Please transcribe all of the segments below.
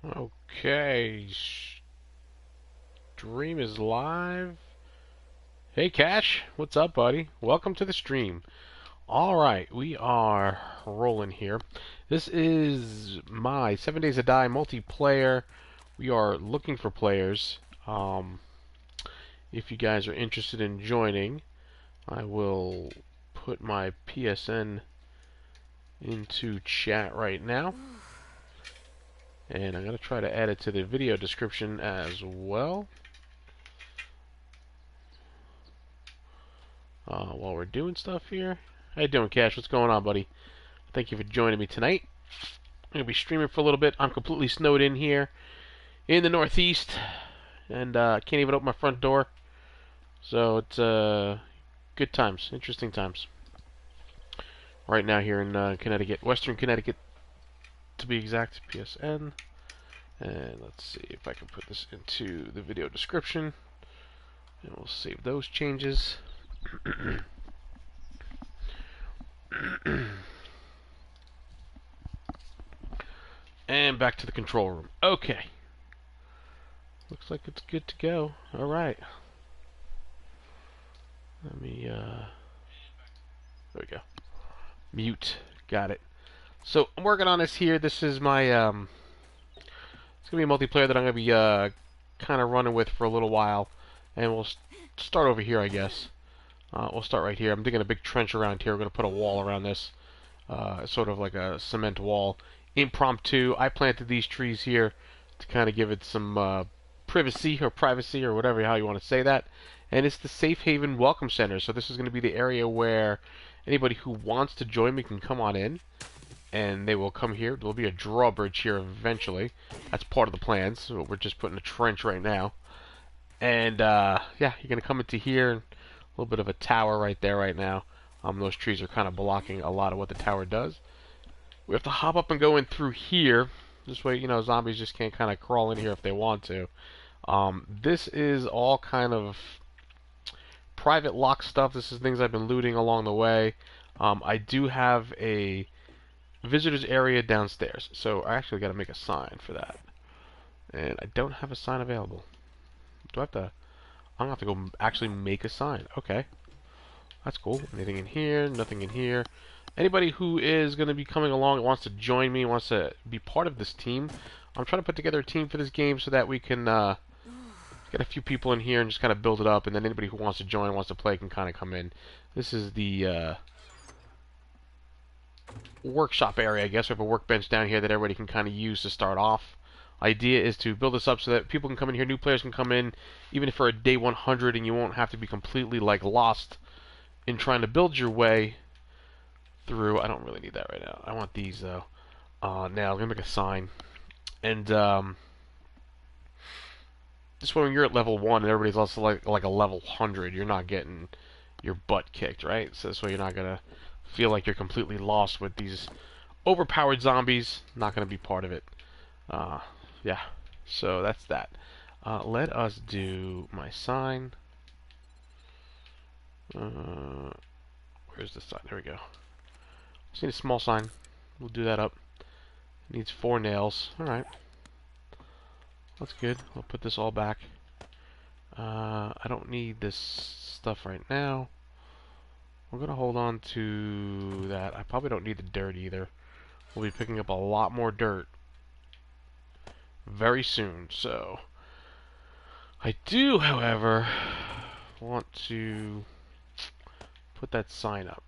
Okay, stream is live. Hey Cash, what's up, buddy? Welcome to the stream. Alright, we are rolling here. This is my 7 Days to Die multiplayer. We are looking for players. If you guys are interested in joining, I will put my PSN into chat right now. And I'm going to try to add it to the video description as well. While we're doing stuff here. How you doing, Cash? What's going on, buddy? Thank you for joining me tonight. I'm going to be streaming for a little bit. I'm completely snowed in here in the Northeast, and can't even open my front door. So it's good times, interesting times. Right now here in Connecticut, Western Connecticut to be exact, PSN. And let's see if I can put this into the video description. And we'll save those changes. And back to the control room. Okay. Looks like it's good to go. Alright. Let me, there we go. Mute. Got it. So, I'm working on this here. This is my, it's going to be a multiplayer that I'm going to be, kind of running with for a little while. And we'll start over here, I guess. We'll start right here. I'm digging a big trench around here. We're going to put a wall around this. Sort of like a cement wall. Impromptu. I planted these trees here to kind of give it some privacy or whatever, how you want to say that. And it's the Safe Haven Welcome Center. So this is going to be the area where anybody who wants to join me can come on in. And they will come here. There'll be a drawbridge here eventually. That's part of the plans. So we're just putting a trench right now. And yeah, you're going to come into here. A little bit of a tower right there right now. Those trees are kind of blocking a lot of what the tower does. We have to hop up and go in through here. This way, you know, zombies just can't kind of crawl in here if they want to. This is all kind of private lock stuff. This is things I've been looting along the way. I do have a visitors area downstairs. So I actually got to make a sign for that. And I don't have a sign available. Do I have to... I'm going to have to go actually make a sign. Okay. That's cool. Anything in here? Nothing in here. Anybody who is going to be coming along and wants to join me, wants to be part of this team, I'm trying to put together a team for this game so that we can get a few people in here and just kind of build it up, and then anybody who wants to join, wants to play, can kind of come in. This is the workshop area, I guess. We have a workbench down here that everybody can kind of use to start off. Idea is to build this up so that people can come in here, new players can come in, even for a day 100, and you won't have to be completely like lost in trying to build your way through. I don't really need that right now. I want these though. Now I'm gonna make a sign, and this way when you're at level 1 and everybody's also like a level 100, you're not getting your butt kicked, right? So this way you're not gonna feel like you're completely lost with these overpowered zombies. Not gonna be part of it. Yeah. So that's that. Let us do my sign. Where's the sign? There we go. Just need a small sign. We'll do that up. It needs 4 nails. Alright. That's good. I'll put this all back. I don't need this stuff right now. I'm going to hold on to that. I probably don't need the dirt either. We'll be picking up a lot more dirt very soon. So I do, however, want to put that sign up.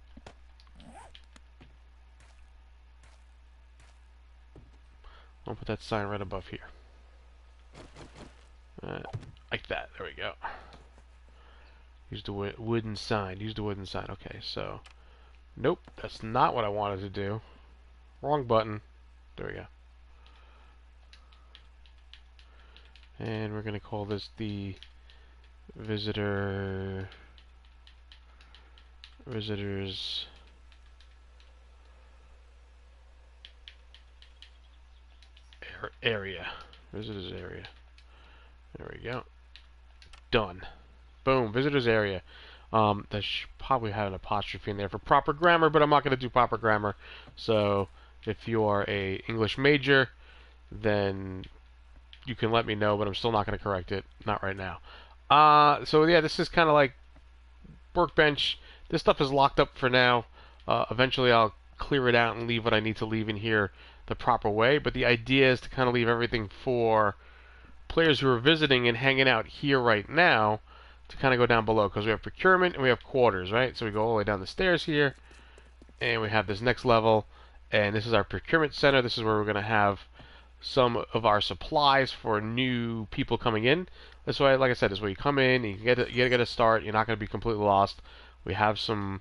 I'll put that sign right above here. Like that. There we go. Use the wooden sign. Use the wooden sign. Okay, so... Nope, that's not what I wanted to do. Wrong button. There we go. And we're going to call this the visitors area. Visitors area. There we go. Done. Boom. Visitors area. That should probably have an apostrophe in there for proper grammar, but I'm not going to do proper grammar. So if you are a English major, then you can let me know, but I'm still not going to correct it. Not right now. So yeah, this is kind of like workbench. This stuff is locked up for now. Eventually I'll clear it out and leave what I need to leave in here the proper way, but the idea is to kind of leave everything for players who are visiting and hanging out here right now to kind of go down below, because we have procurement and we have quarters, right? So we go all the way down the stairs here, and we have this next level, and this is our procurement center. This is where we're going to have some of our supplies for new people coming in. This way, like I said, this way you come in, you get a start. You're not going to be completely lost. We have some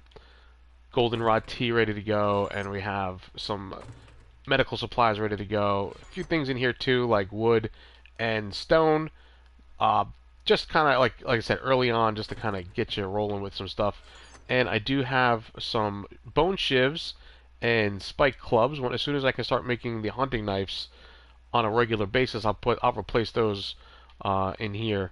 goldenrod tea ready to go, and we have some medical supplies ready to go. A few things in here too, like wood and stone. Just kind of like I said early on, just to kind of get you rolling with some stuff. And I do have some bone shivs and spike clubs. As soon as I can start making the hunting knives on a regular basis, I'll replace those in here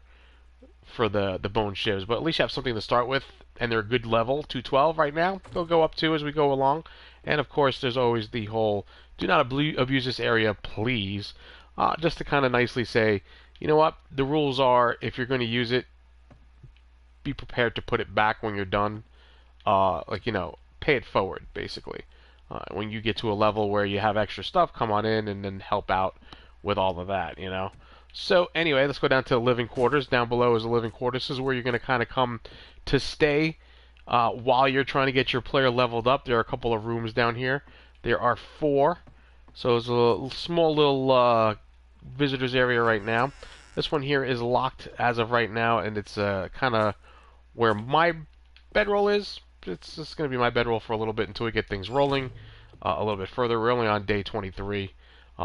for the bone shivs. But at least you have something to start with, and they're a good level, 212 right now. They'll go up to as we go along. And of course, there's always the whole do not abuse this area, please. Just to kind of nicely say, you know what, the rules are, if you're going to use it, be prepared to put it back when you're done. Like, you know, pay it forward, basically. When you get to a level where you have extra stuff, come on in and then help out with all of that, you know. So anyway, let's go down to the living quarters. Down below is the living quarters. This is where you're going to kind of come to stay while you're trying to get your player leveled up. There are a couple of rooms down here. There are 4. So it's a small little visitors area right now. This one here is locked as of right now, and it's kind of where my bedroll is. It's just going to be my bedroll for a little bit until we get things rolling a little bit further. We're only on day 23.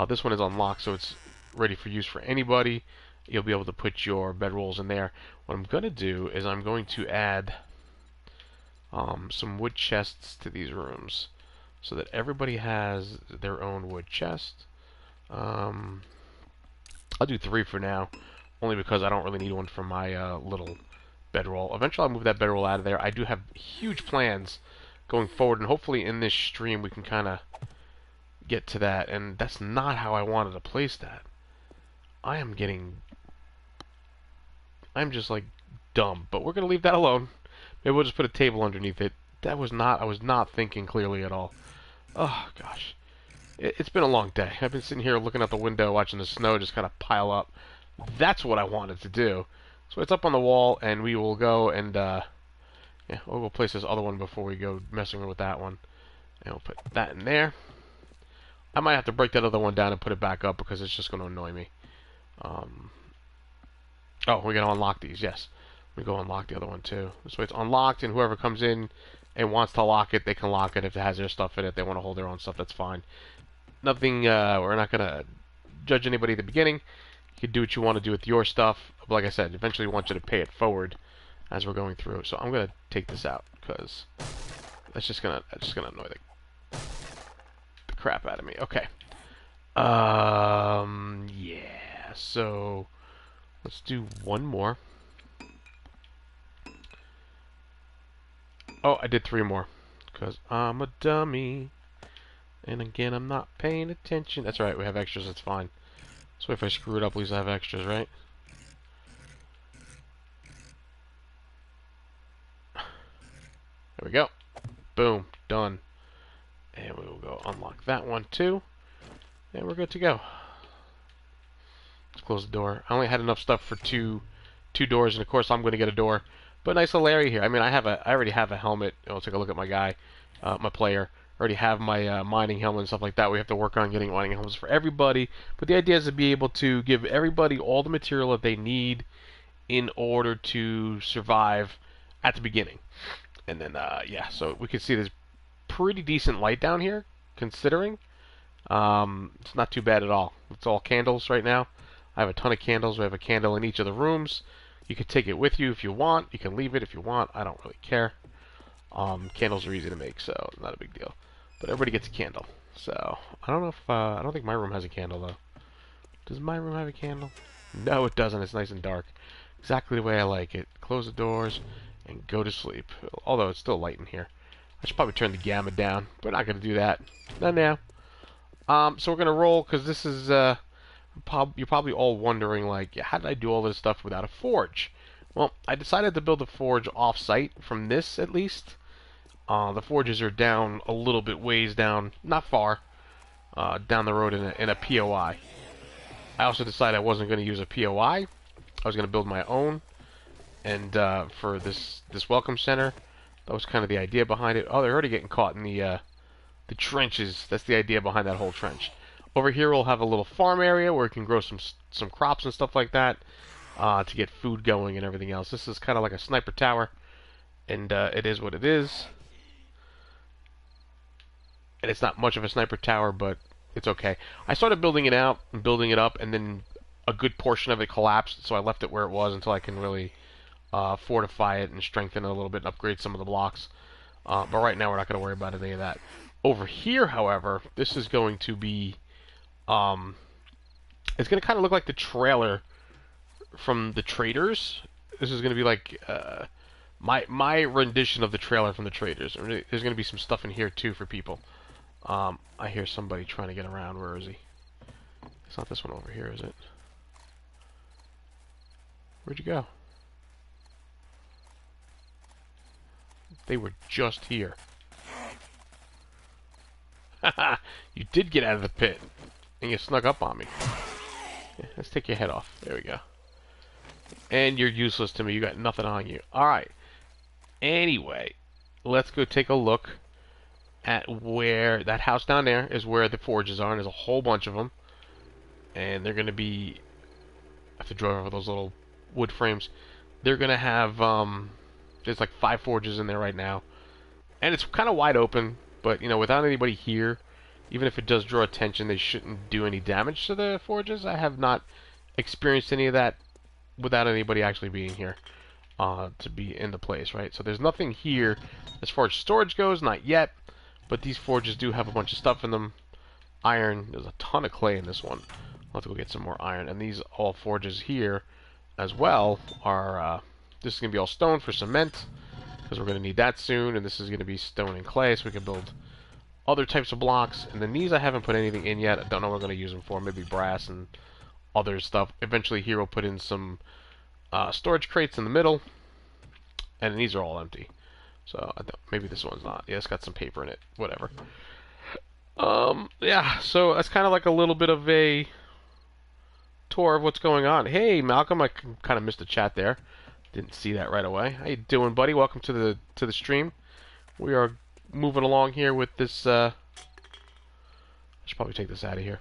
This one is unlocked, so it's ready for use for anybody. You'll be able to put your bedrolls in there. What I'm going to do is I'm going to add some wood chests to these rooms so that everybody has their own wood chest. I'll do 3 for now, only because I don't really need one for my little bedroll. Eventually I'll move that bedroll out of there. I do have huge plans going forward, and hopefully in this stream we can kind of get to that. And that's not how I wanted to place that. I'm just like dumb, but we're gonna leave that alone. Maybe we'll just put a table underneath it. I was not thinking clearly at all. Oh gosh, it's been a long day. I've been sitting here looking out the window, watching the snow just kind of pile up. That's what I wanted to do. So it's up on the wall, and we will go and yeah, we'll place this other one before we go messing with that one, and we'll put that in there. I might have to break that other one down and put it back up because it's just going to annoy me. Oh, we're going to unlock these, yes. We go unlock the other one too. This way it's unlocked, and whoever comes in and wants to lock it, they can lock it. If it has their stuff in it, they want to hold their own stuff, that's fine. Nothing, we're not going to judge anybody at the beginning. You can do what you want to do with your stuff. But like I said, eventually we want you to pay it forward as we're going through. So I'm going to take this out because that's just going to annoy the crap out of me. Okay. Yeah. So let's do one more. Oh, I did 3 more because I'm a dummy. And again, I'm not paying attention. That's right, we have extras, that's fine. So if I screw it up, at least I have extras, right? There we go. Boom, done. And we will go unlock that one too. And we're good to go. Let's close the door. I only had enough stuff for two doors, and of course I'm going to get a door. But nice little area here. I mean, I already have a helmet. I'll take a look at my guy, my player. I already have my mining helmet and stuff like that. We have to work on getting mining helmets for everybody. But the idea is to be able to give everybody all the material that they need in order to survive at the beginning. And then, yeah, so we can see there's pretty decent light down here, considering. It's not too bad at all. It's all candles right now. I have a ton of candles. We have a candle in each of the rooms. You can take it with you if you want. You can leave it if you want. I don't really care. Candles are easy to make, so not a big deal. But everybody gets a candle. So I don't know if I don't think my room has a candle though. Does my room have a candle? No, it doesn't. It's nice and dark. Exactly the way I like it. Close the doors and go to sleep. Although it's still light in here. I should probably turn the gamma down, but we're not going to do that. Not now. So we're going to roll because this is we're You're probably all wondering, like, how did I do all this stuff without a forge? Well, I decided to build a forge off-site, from this at least. The forges are down a little bit ways down, not far, down the road in a POI. I also decided I wasn't going to use a POI. I was going to build my own, and for this welcome center, that was kind of the idea behind it. Oh, they're already getting caught in the trenches. That's the idea behind that whole trench. Over here, we'll have a little farm area where we can grow some crops and stuff like that to get food going and everything else. This is kind of like a sniper tower, and it is what it is. And it's not much of a sniper tower, but it's okay. I started building it out and building it up, and then a good portion of it collapsed, so I left it where it was until I can really fortify it and strengthen it a little bit and upgrade some of the blocks. But right now, we're not going to worry about any of that. Over here, however, this is going to be... it's going to kind of look like the trailer from the Traders. This is going to be like my rendition of the trailer from the Traders. There's going to be some stuff in here, too, for people. I hear somebody trying to get around. Where is he? It's not this one over here, is it? Where'd you go? They were just here. Haha! You did get out of the pit. And you snuck up on me. Yeah, let's take your head off. There we go. And you're useless to me. You got nothing on you. Alright. Anyway, let's go take a look at where that house down there is, where the forges are. And there's a whole bunch of them. And they're going to be... I have to draw over those little wood frames. They're going to have... there's like 5 forges in there right now. And it's kind of wide open. But, you know, without anybody here... Even if it does draw attention, they shouldn't do any damage to the forges. I have not experienced any of that without anybody actually being here to be in the place, right? So there's nothing here as far as storage goes, not yet. But these forges do have a bunch of stuff in them. Iron, there's a ton of clay in this one. I'll have to go get some more iron. And these all forges here as well are... this is going to be all stone for cement, because we're going to need that soon. And this is going to be stone and clay, so we can build... other types of blocks, and then these I haven't put anything in yet. I don't know what I'm going to use them for. Maybe brass and other stuff. Eventually here we'll put in some storage crates in the middle, and these are all empty. So maybe this one's not. Yeah, it's got some paper in it. Whatever. Yeah, so that's kind of like a little bit of a tour of what's going on. Hey, Malcolm, I kind of missed the chat there. Didn't see that right away. How you doing, buddy? Welcome to the stream. We are moving along here with this, I should probably take this out of here.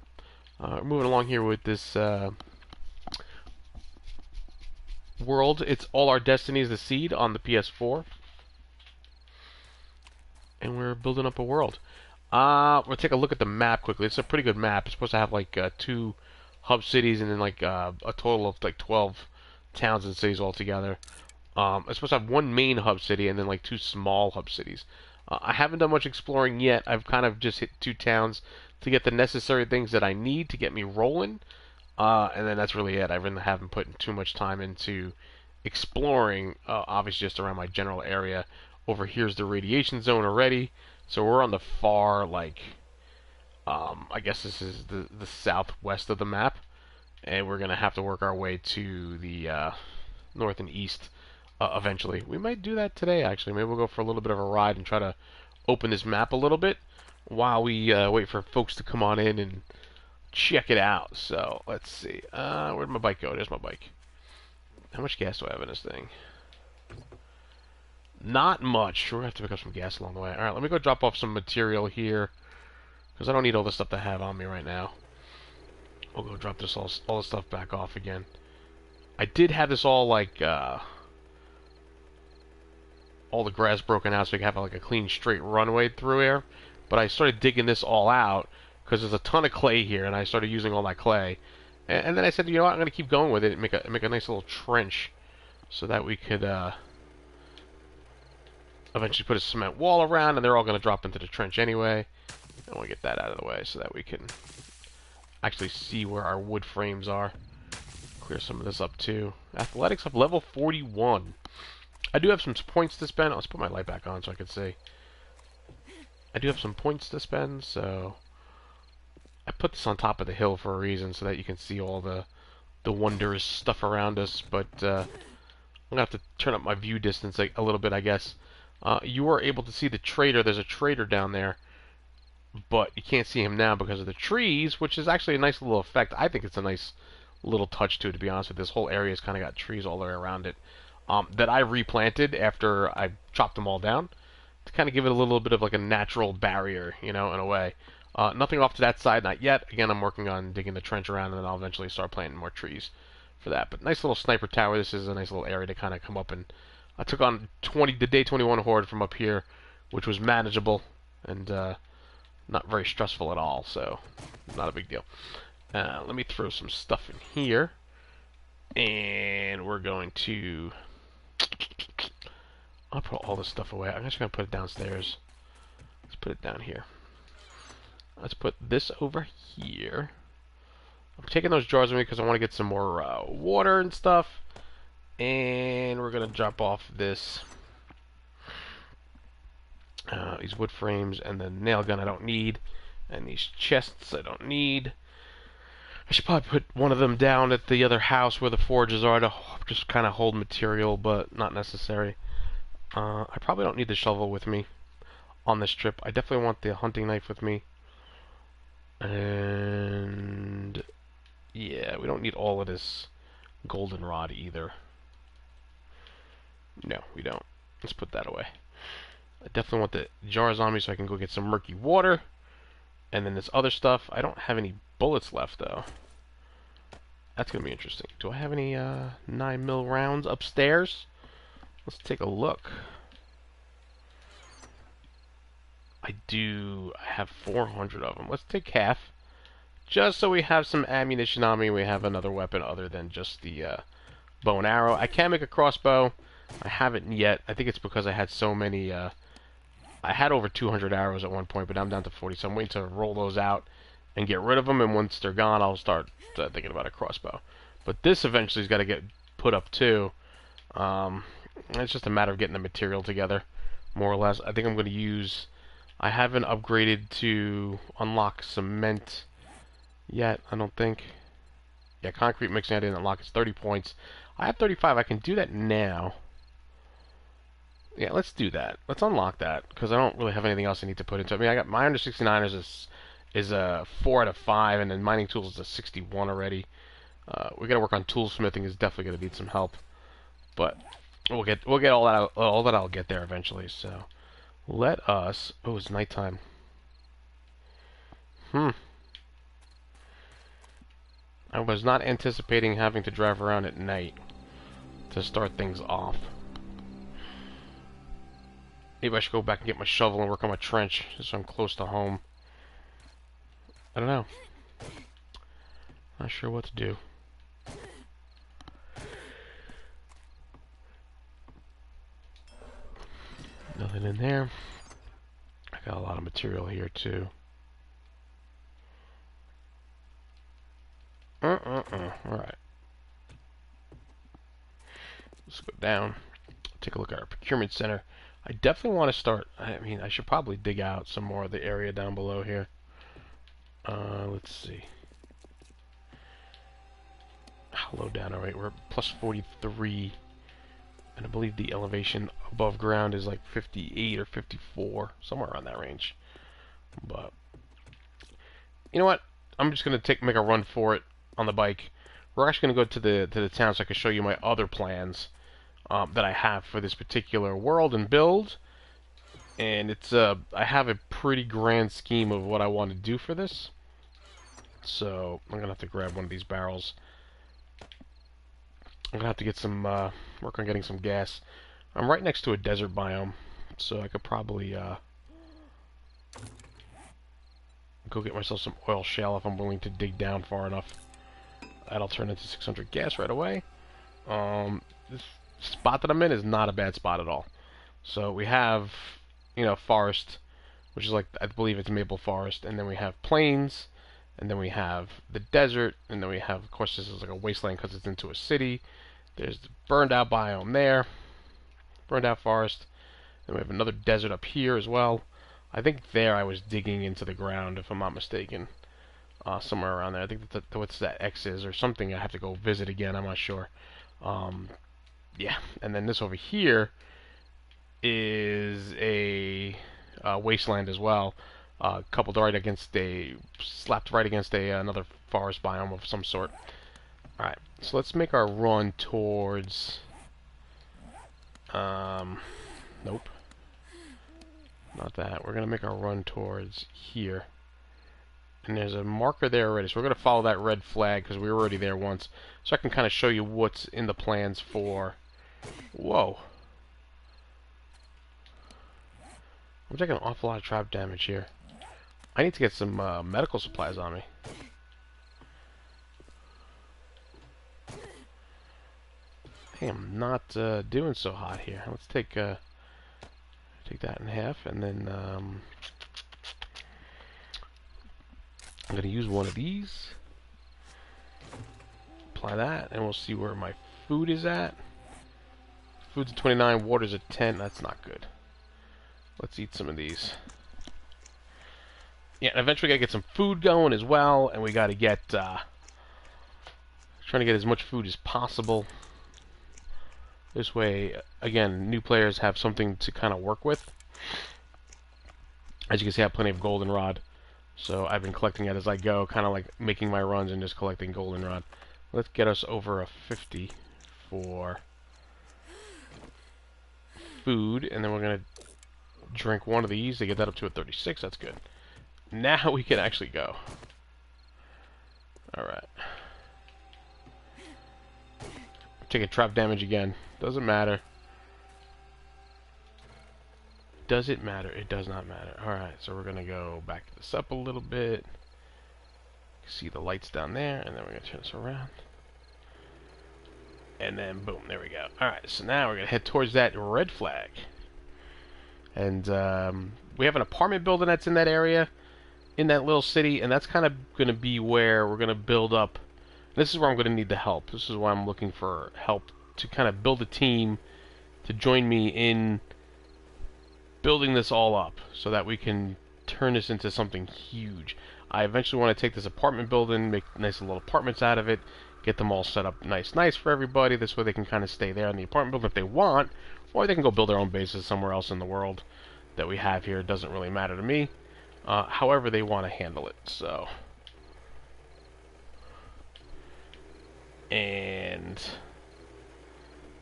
Moving along here with this world. It's All Our Destinies the Seed on the PS4. And we're building up a world. We'll take a look at the map quickly. It's a pretty good map. It's supposed to have like 2 hub cities and then like a total of like 12 towns and cities altogether. It's supposed to have 1 main hub city and then like 2 small hub cities. I haven't done much exploring yet. I've kind of just hit 2 towns to get the necessary things that I need to get me rolling. And then that's really it. I really haven't put too much time into exploring, obviously just around my general area. Over here's the radiation zone already. So we're on the far, like, I guess this is the southwest of the map. And we're going to have to work our way to the north and east. Eventually. We might do that today, actually. Maybe we'll go for a little bit of a ride and try to open this map a little bit while we wait for folks to come on in and check it out. So, let's see. Where'd my bike go? There's my bike. How much gas do I have in this thing? Not much. We're going to have to pick up some gas along the way. Alright, let me go drop off some material here, because I don't need all the stuff to have on me right now. We'll go drop this all the stuff back off again. I did have this all, like, all the grass broken out so you can have like a clean straight runway through here, but I started digging this all out because there's a ton of clay here, and I started using all that clay, and then I said, you know what, I'm going to keep going with it and make a nice little trench so that we could eventually put a cement wall around, and they're all going to drop into the trench anyway. I want to get that out of the way so that we can actually see where our wood frames are. Clear some of this up too. Athletics up level 41. I do have some points to spend. Let's put my light back on so I can see. I do have some points to spend, so I put this on top of the hill for a reason, so that you can see all the wondrous stuff around us. But I'm gonna have to turn up my view distance a little bit, I guess. You are able to see the trader. There's a trader down there, but you can't see him now because of the trees, which is actually a nice little effect. I think it's a nice little touch to it, to be honest with you. This whole area's kind of got trees all the way around it that I replanted after I chopped them all down to kind of give it a little bit of like a natural barrier, you know, in a way. Nothing off to that side, not yet. Again, I'm working on digging the trench around, and then I'll eventually start planting more trees for that. But nice little sniper tower. This is a nice little area to kind of come up, and I took on the day 21 horde from up here, which was manageable and not very stressful at all, so not a big deal. Let me throw some stuff in here, and we're going to... I'll put all this stuff away. I'm just going to put it downstairs. Let's put it down here. Let's put this over here. I'm taking those jars with me because I want to get some more water and stuff. And we're going to drop off this these wood frames and the nail gun I don't need. And these chests I don't need. I should probably put one of them down at the other house where the forges are to just kind of hold material, but not necessary. I probably don't need the shovel with me on this trip. I definitely want the hunting knife with me. And yeah, we don't need all of this goldenrod either. No, we don't. Let's put that away. I definitely want the jars on me so I can go get some murky water. And then this other stuff. I don't have any bullets left, though. That's going to be interesting. Do I have any 9mm rounds upstairs? Let's take a look. I do. I have 400 of them. Let's take half. Just so we have some ammunition on me. We have another weapon other than just the bow and arrow. I can make a crossbow. I haven't yet. I think it's because I had so many... I had over 200 arrows at one point, but I'm down to 40. So I'm waiting to roll those out and get rid of them. And once they're gone, I'll start thinking about a crossbow. But this eventually has got to get put up too. It's just a matter of getting the material together, more or less. I think I'm going to use... I haven't upgraded to unlock cement yet, I don't think. Yeah, concrete mixing I didn't unlock. It's 30 points. I have 35. I can do that now. Yeah, let's do that. Let's unlock that, because I don't really have anything else I need to put into it. I mean, I got my under 69ers is a 4 out of 5, and then mining tools is a 61 already. We got to work on toolsmithing. Is definitely going to need some help, but we'll get all that. All that I'll get there eventually. So let us. Oh, it's nighttime. I was not anticipating having to drive around at night to start things off. Maybe I should go back and get my shovel and work on my trench, just so I'm close to home. I don't know. Not sure what to do. Nothing in there. I got a lot of material here too. Alright. Let's go down. Take a look at our procurement center. I definitely want to start... I mean, I should probably dig out some more of the area down below here. Let's see. How low down are we? We're at plus 43. And I believe the elevation above ground is like 58 or 54. Somewhere around that range. But... you know what? I'm just going to make a run for it on the bike. We're actually going to go to the town so I can show you my other plans that I have for this particular world and build. And it's I have a pretty grand scheme of what I want to do for this. So I'm gonna have to grab one of these barrels. I'm gonna have to get some work on getting some gas. I'm right next to a desert biome, so I could probably go get myself some oil shale if I'm willing to dig down far enough. That'll turn into 600 gas right away. This spot that I'm in is not a bad spot at all. So we have, you know, forest, which is like, I believe it's maple forest, and then we have plains, and then we have the desert, and then we have, of course, this is like a wasteland because it's into a city. There's the burned out biome there, burned out forest, and we have another desert up here as well. I think there I was digging into the ground, if I'm not mistaken. somewhere around there. I think that's what that X is, or something. I have to go visit again. I'm not sure. Yeah, and then this over here is a wasteland as well. Coupled right against slapped right against another forest biome of some sort. All right, so let's make our run towards. Nope, not that. We're gonna make our run towards here. And there's a marker there already, so we're going to follow that red flag because we were already there once. So I can kind of show you what's in the plans for... Whoa. I'm taking an awful lot of trap damage here. I need to get some medical supplies on me. Hey, I'm not doing so hot here. Let's take that in half, and then... I'm going to use one of these, apply that, and we'll see where my food is at. Food's at 29, water's at 10. That's not good. Let's eat some of these. Yeah, and eventually we got to get some food going as well, and we got to get, trying to get as much food as possible. This way, again, new players have something to kind of work with. As you can see, I have plenty of goldenrod. So I've been collecting it as I go, kind of like making my runs and just collecting goldenrod. Let's get us over a 50 for food, and then we're going to drink one of these to get that up to a 36. That's good. Now we can actually go. Alright. Taking trap damage again. Doesn't matter. Does it matter? It does not matter. Alright, so we're going to go back this up a little bit. See the lights down there, and then we're going to turn this around. And then, boom, there we go. Alright, so now we're going to head towards that red flag. And we have an apartment building that's in that area, in that little city, and that's kind of going to be where we're going to build up. This is where I'm going to need the help. This is why I'm looking for help to kind of build a team to join me in building this all up so that we can turn this into something huge. I eventually want to take this apartment building, make nice little apartments out of it, get them all set up nice for everybody. This way they can kind of stay there in the apartment building if they want, or they can go build their own bases somewhere else in the world that we have here. It doesn't really matter to me. However they want to handle it. So, and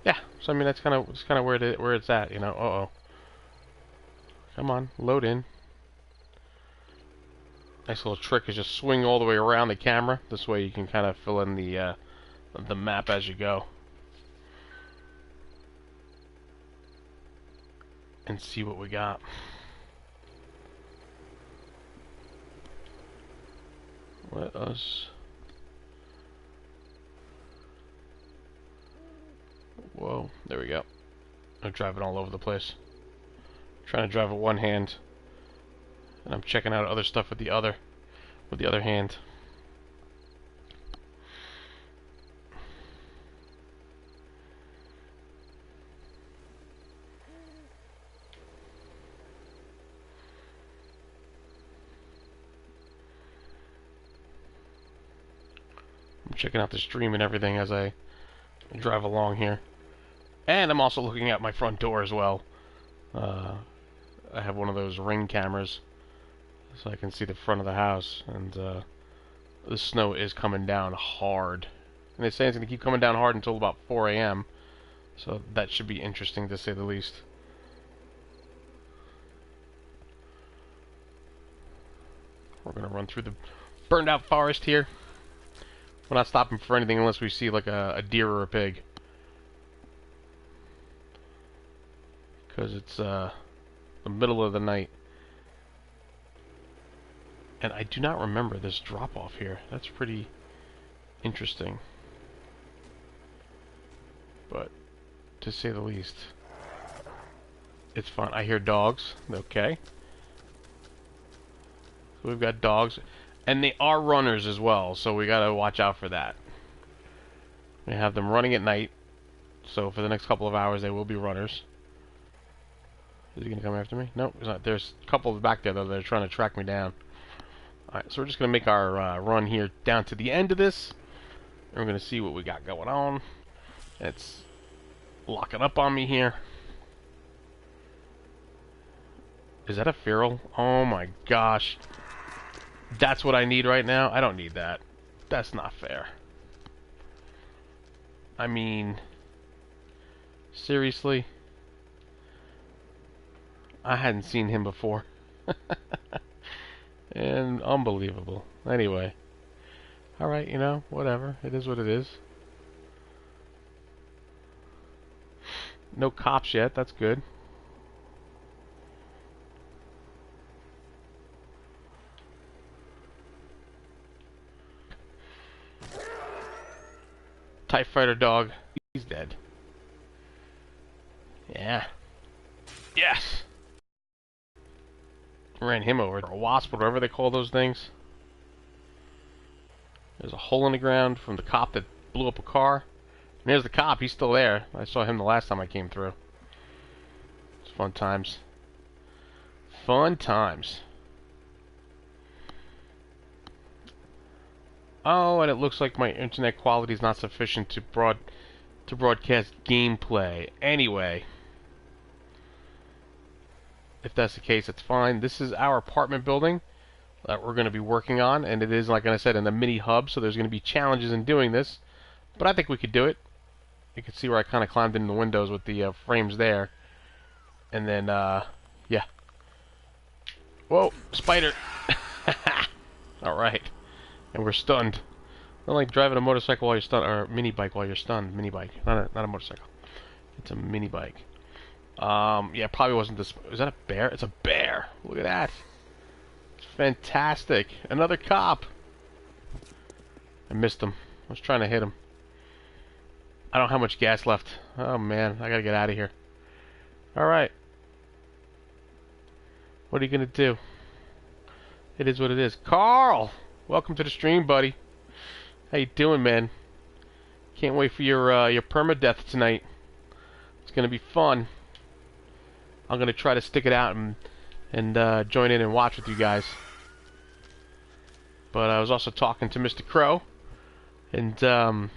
yeah, so I mean that's kind of where it's at, you know. Uh-oh. Come on, load in. Nice little trick is just swing all the way around the camera. This way you can kind of fill in the map as you go. And see what we got. Let us... Whoa, there we go. I'm driving all over the place. Trying to drive with one hand, and I'm checking out other stuff with the other hand. I'm checking out the stream and everything as I drive along here, and I'm also looking at my front door as well. I have one of those Ring cameras, so I can see the front of the house, and the snow is coming down hard. And they say it's going to keep coming down hard until about 4 a.m., so that should be interesting to say the least. We're going to run through the burned out forest here. We're not stopping for anything unless we see like a deer or a pig. Because it's the middle of the night. And I do not remember this drop-off here. That's pretty interesting. But, to say the least, it's fun. I hear dogs. Okay. So we've got dogs. And they are runners as well, so we gotta watch out for that. We have them running at night. So for the next couple of hours, they will be runners. Is he gonna come after me? Nope, he's not. There's a couple back there, though, that are trying to track me down. Alright, so we're just going to make our run here down to the end of this. And we're going to see what we got going on. It's locking up on me here. Is that a feral? Oh my gosh. That's what I need right now? I don't need that. That's not fair. I mean, seriously? I hadn't seen him before. And unbelievable. Anyway. Alright, you know, whatever. It is what it is. No cops yet, that's good. TIE fighter dog. He's dead. Yeah. Yes! Ran him over. Or a wasp, whatever they call those things. There's a hole in the ground from the cop that blew up a car. And there's the cop. He's still there. I saw him the last time I came through. It's fun times. Fun times. Oh, and it looks like my internet quality is not sufficient to broadcast gameplay. Anyway, if that's the case, it's fine. This is our apartment building that we're going to be working on, and it is, like I said, in the mini hub, so there's going to be challenges in doing this. But I think we could do it. You can see where I kind of climbed in the windows with the frames there. And then, yeah. Whoa, spider! Alright. And we're stunned. Not like driving a motorcycle while you're stunned, or a mini bike while you're stunned. Mini bike, not a motorcycle. It's a mini bike. Yeah, probably wasn't this. Is that a bear? It's a bear. Look at that. It's fantastic. Another cop. I missed him. I was trying to hit him. I don't have much gas left. Oh man, I gotta get out of here. All right. What are you gonna do? It is what it is. Carl, welcome to the stream, buddy. How you doing, man? Can't wait for your permadeath tonight. It's gonna be fun. I'm gonna try to stick it out and join in and watch with you guys. But I was also talking to Mr. Crow and trying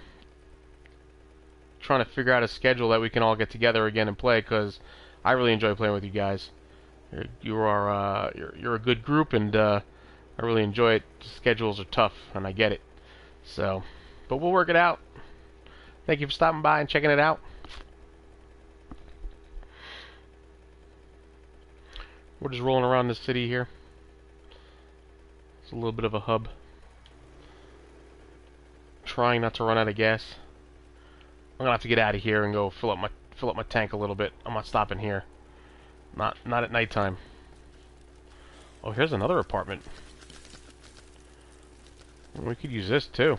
to figure out a schedule that we can all get together again and play, because I really enjoy playing with you guys. You're a good group, and I really enjoy it. Schedules are tough, and I get it. So, but we'll work it out. Thank you for stopping by and checking it out. We're just rolling around the city here. It's a little bit of a hub. Trying not to run out of gas. I'm gonna have to get out of here and go fill up my tank a little bit. I'm not stopping here. Not at nighttime. Oh, here's another apartment. We could use this too.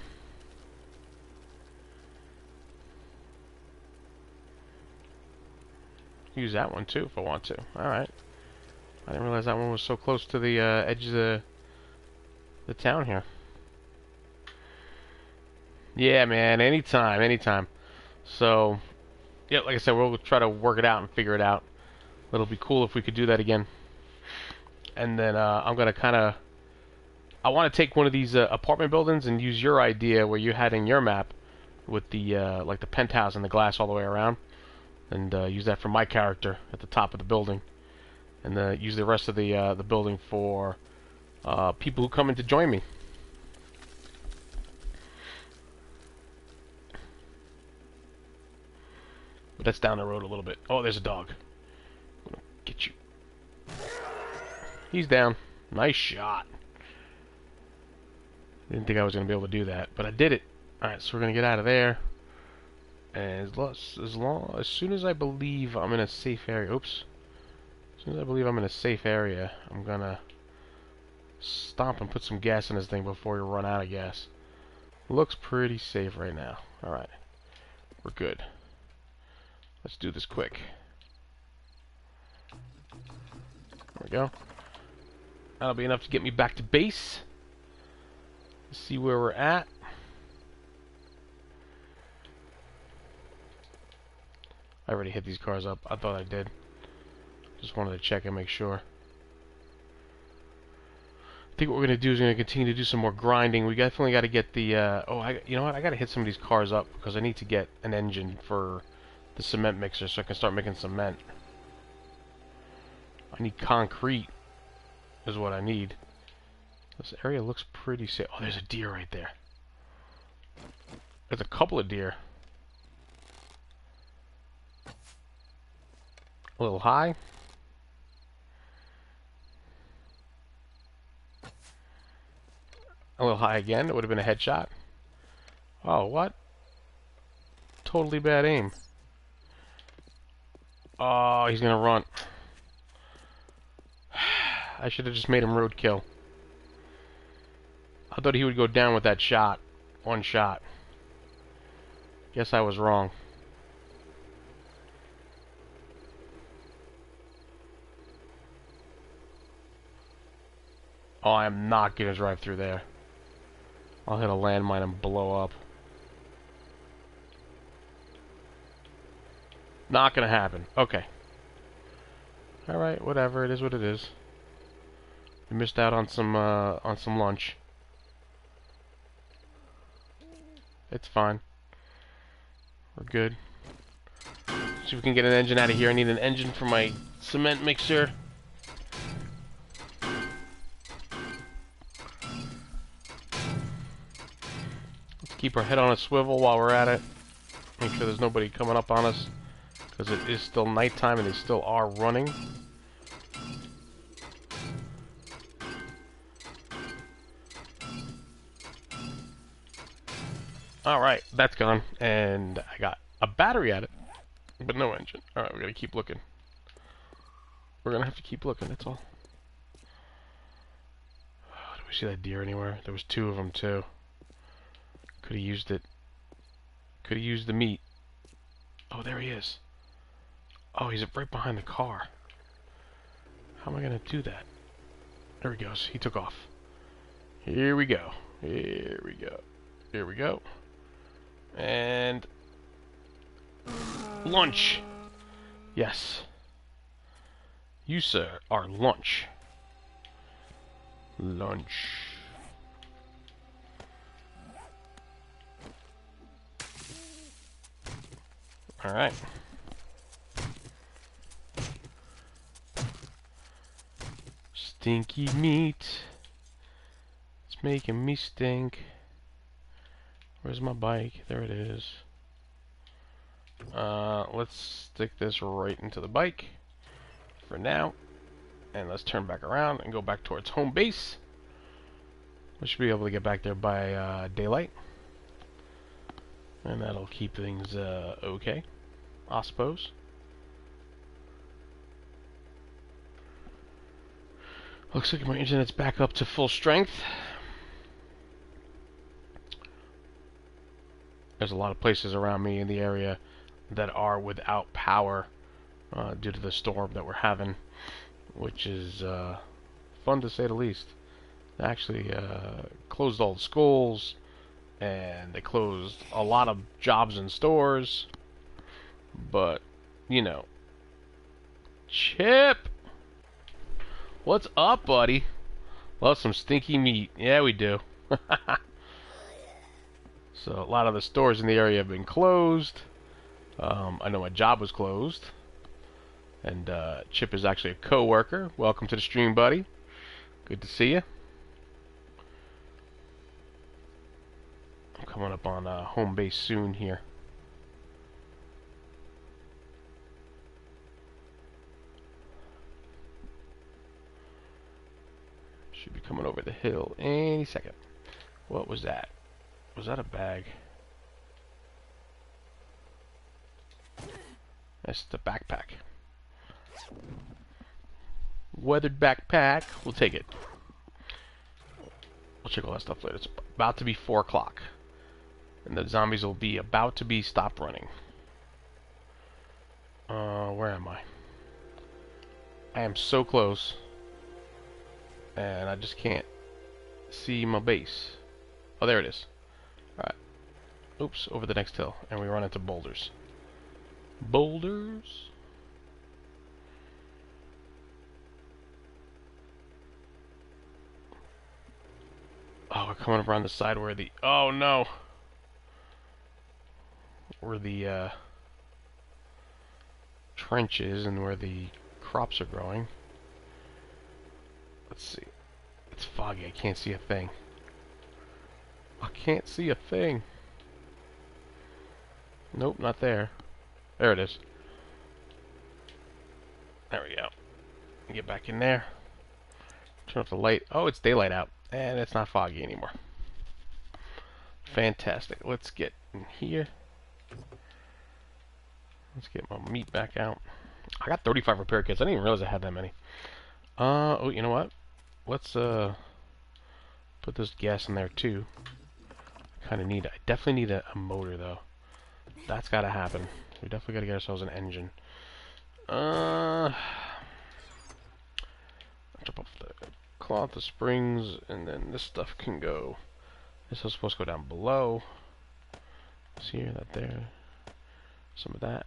Use that one too if I want to. Alright. I didn't realize that one was so close to the edge of the town here. Yeah, man, anytime, anytime. So, yeah, like I said, we'll try to work it out and figure it out. It'll be cool if we could do that again. And then I'm gonna kind of, I want to take one of these apartment buildings and use your idea where you had in your map with the like the penthouse and the glass all the way around, and use that for my character at the top of the building, and use the rest of the building for people who come in to join me. But that's down the road a little bit. Oh, there's a dog. I'm gonna get you. He's down. Nice shot. Didn't think I was gonna be able to do that, but I did it. All right, so we're gonna get out of there. And as soon as I believe I'm in a safe area. Oops. As soon as I believe I'm in a safe area, I'm gonna stop and put some gas in this thing before we run out of gas. Looks pretty safe right now. All right, we're good. Let's do this quick. There we go. That'll be enough to get me back to base. Let's see where we're at. I already hit these cars up. I thought I did. Just wanted to check and make sure. think what we're gonna do is we're gonna continue to do some more grinding. We definitely got to get the. You know what? I got to hit some of these cars up because I need to get an engine for the cement mixer so I can start making cement. I need concrete, is what I need. This area looks pretty safe. Oh, there's a deer right there. There's a couple of deer. A little high. A little high again. It would have been a headshot. Oh, what? Totally bad aim. Oh, he's gonna run. I should have just made him roadkill. I thought he would go down with that shot. One shot. Guess I was wrong. Oh, I am not gonna drive through there. I'll hit a landmine and blow up. Not gonna happen. Okay. Alright, whatever. It is what it is. We missed out on some lunch. It's fine. We're good. See if we can get an engine out of here. I need an engine for my cement mixer. Let's keep our head on a swivel while we're at it. Make sure there's nobody coming up on us, because it is still nighttime and they still are running. Alright, that's gone. And I got a battery at it, but no engine. Alright, we gotta keep looking. We're gonna have to keep looking, that's all. Do we see that deer anywhere? There was two of them, too. Could have used it. Could have used the meat. Oh, there he is. Oh, he's right behind the car. How am I gonna do that? There he goes. He took off. Here we go. Here we go. Here we go. And lunch. Yes. You, sir, are lunch. Lunch. All right. Stinky meat. It's making me stink. Where's my bike? There it is. Let's stick this right into the bike for now. And let's turn back around and go back towards home base. We should be able to get back there by daylight. And that'll keep things okay, I suppose. Looks like my internet's back up to full strength. There's a lot of places around me in the area that are without power due to the storm that we're having, which is fun to say the least. They actually closed all the schools, and they closed a lot of jobs and stores, but, you know. Chip! What's up, buddy? Love some stinky meat. Yeah, we do. So a lot of the stores in the area have been closed. I know my job was closed. And Chip is actually a co-worker. Welcome to the stream, buddy. Good to see you. I'm coming up on home base soon here. Should be coming over the hill any second. What was that? Was that a bag? That's the backpack. Weathered backpack. We'll take it. We'll check all that stuff later. It's about to be 4 o'clock. And the zombies will be about to be stopped running. Where am I? I am so close. And I just can't see my base. Oh, there it is. Alright. Oops, over the next hill. And we run into boulders. Boulders? coming around the side where the... Oh, no! Where the, trench is and where the crops are growing. Let's see. It's foggy. I can't see a thing. I can't see a thing. Nope, not there. There it is. There we go. Get back in there. Turn off the light. Oh, it's daylight out. And it's not foggy anymore. Fantastic. Let's get in here. Let's get my meat back out. I got 35 repair kits. I didn't even realize I had that many. Oh, you know what? Let's put this gas in there too. I definitely need a motor though. That's gotta happen. We definitely gotta get ourselves an engine. Jump off the cloth, the springs, and then this stuff can go. This is supposed to go down below. It's here, that there. Some of that.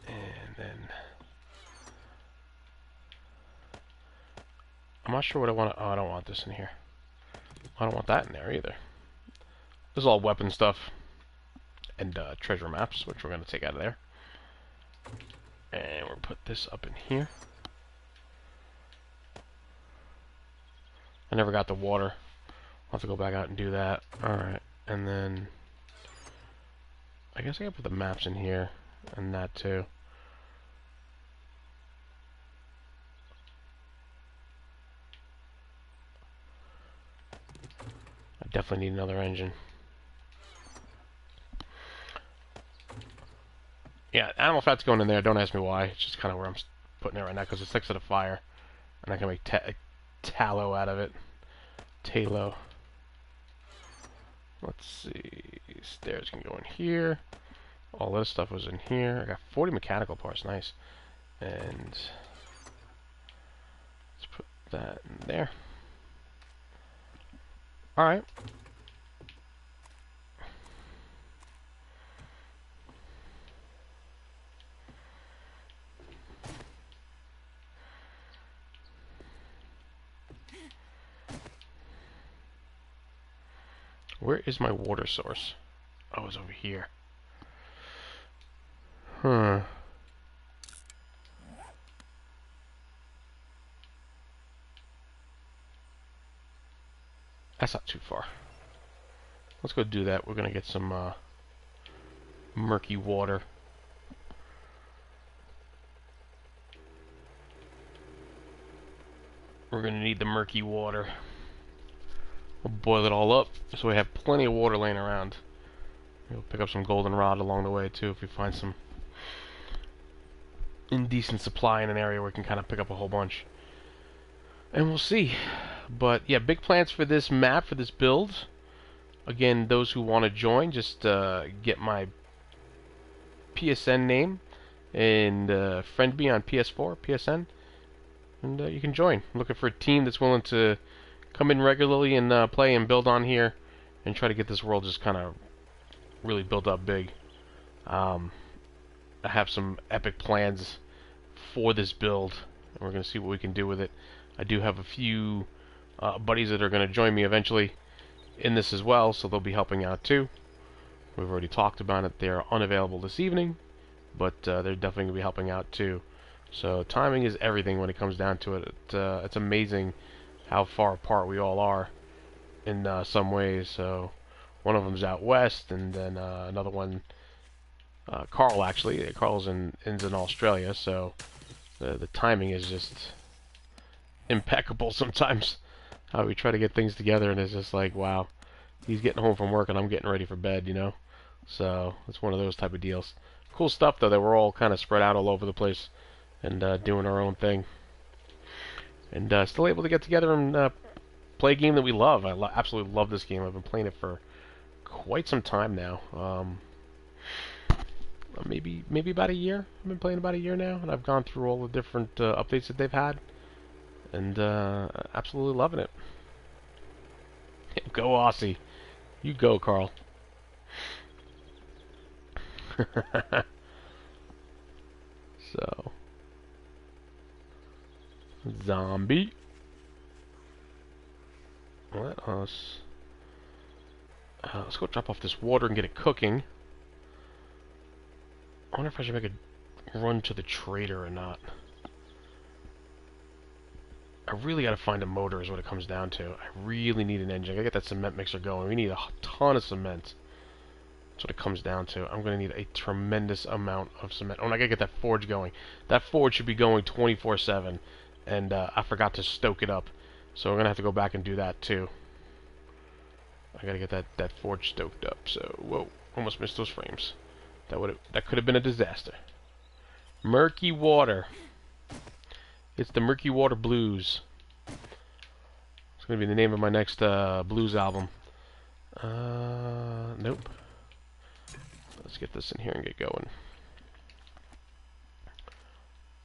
And then I'm not sure what I want to... Oh, I don't want this in here. I don't want that in there either. This is all weapon stuff. And treasure maps, which we're going to take out of there. And we'll put this up in here. I never got the water. I'll have to go back out and do that. Alright, and then... I guess I gotta put the maps in here. And that too. I definitely need another engine. Yeah, animal fat's going in there. Don't ask me why. It's just kind of where I'm putting it right now because it's next to the fire. And I can make tallow out of it. Tallow. Let's see. Stairs can go in here. All this stuff was in here. I got 40 mechanical parts. Nice. And let's put that in there. Alright. Where is my water source? Oh, it's over here. Huh. That's not too far. Let's go do that. We're gonna get some murky water. We're gonna need the murky water. We'll boil it all up so we have plenty of water laying around. We'll pick up some goldenrod along the way too if we find some indecent supply in an area where we can kind of pick up a whole bunch. And we'll see. But yeah, big plans for this map, for this build. Again, those who want to join, just get my PSN name and friend me on PS4, PSN, and you can join. I'm looking for a team that's willing to come in regularly and play and build on here and try to get this world just kind of really built up big. I have some epic plans for this build, and we're going to see what we can do with it. I do have a few buddies that are going to join me eventually in this as well, so they'll be helping out too. We've already talked about it. They're unavailable this evening, but they're definitely going to be helping out too. So timing is everything when it comes down to it. It's amazing how far apart we all are in some ways. So one of them's out west, and then another one, Carl actually. Carl's in Australia, so the timing is just impeccable sometimes. How we try to get things together, and it's just like, wow, he's getting home from work and I'm getting ready for bed, you know? So it's one of those type of deals. Cool stuff though, that we're all kind of spread out all over the place and doing our own thing, and still able to get together and play a game that we love. I absolutely love this game. I've been playing it for quite some time now. Maybe about a year. I've been playing about a year now, and I've gone through all the different updates that they've had, and absolutely loving it. Go Aussie. You go, Carl. So, zombie. Let us Let's go drop off this water and get it cooking. I wonder if I should make a run to the trader or not. I really gotta find a motor is what it comes down to. I really need an engine. I gotta get that cement mixer going. We need a ton of cement. That's what it comes down to. I'm gonna need a tremendous amount of cement. Oh, and I gotta get that forge going. That forge should be going 24/7. And I forgot to stoke it up. So we're gonna have to go back and do that too. I gotta get that forge stoked up. So, whoa, almost missed those frames. That could have been a disaster. Murky Water. It's the Murky Water Blues. It's gonna be the name of my next blues album. Nope. Let's get this in here and get going.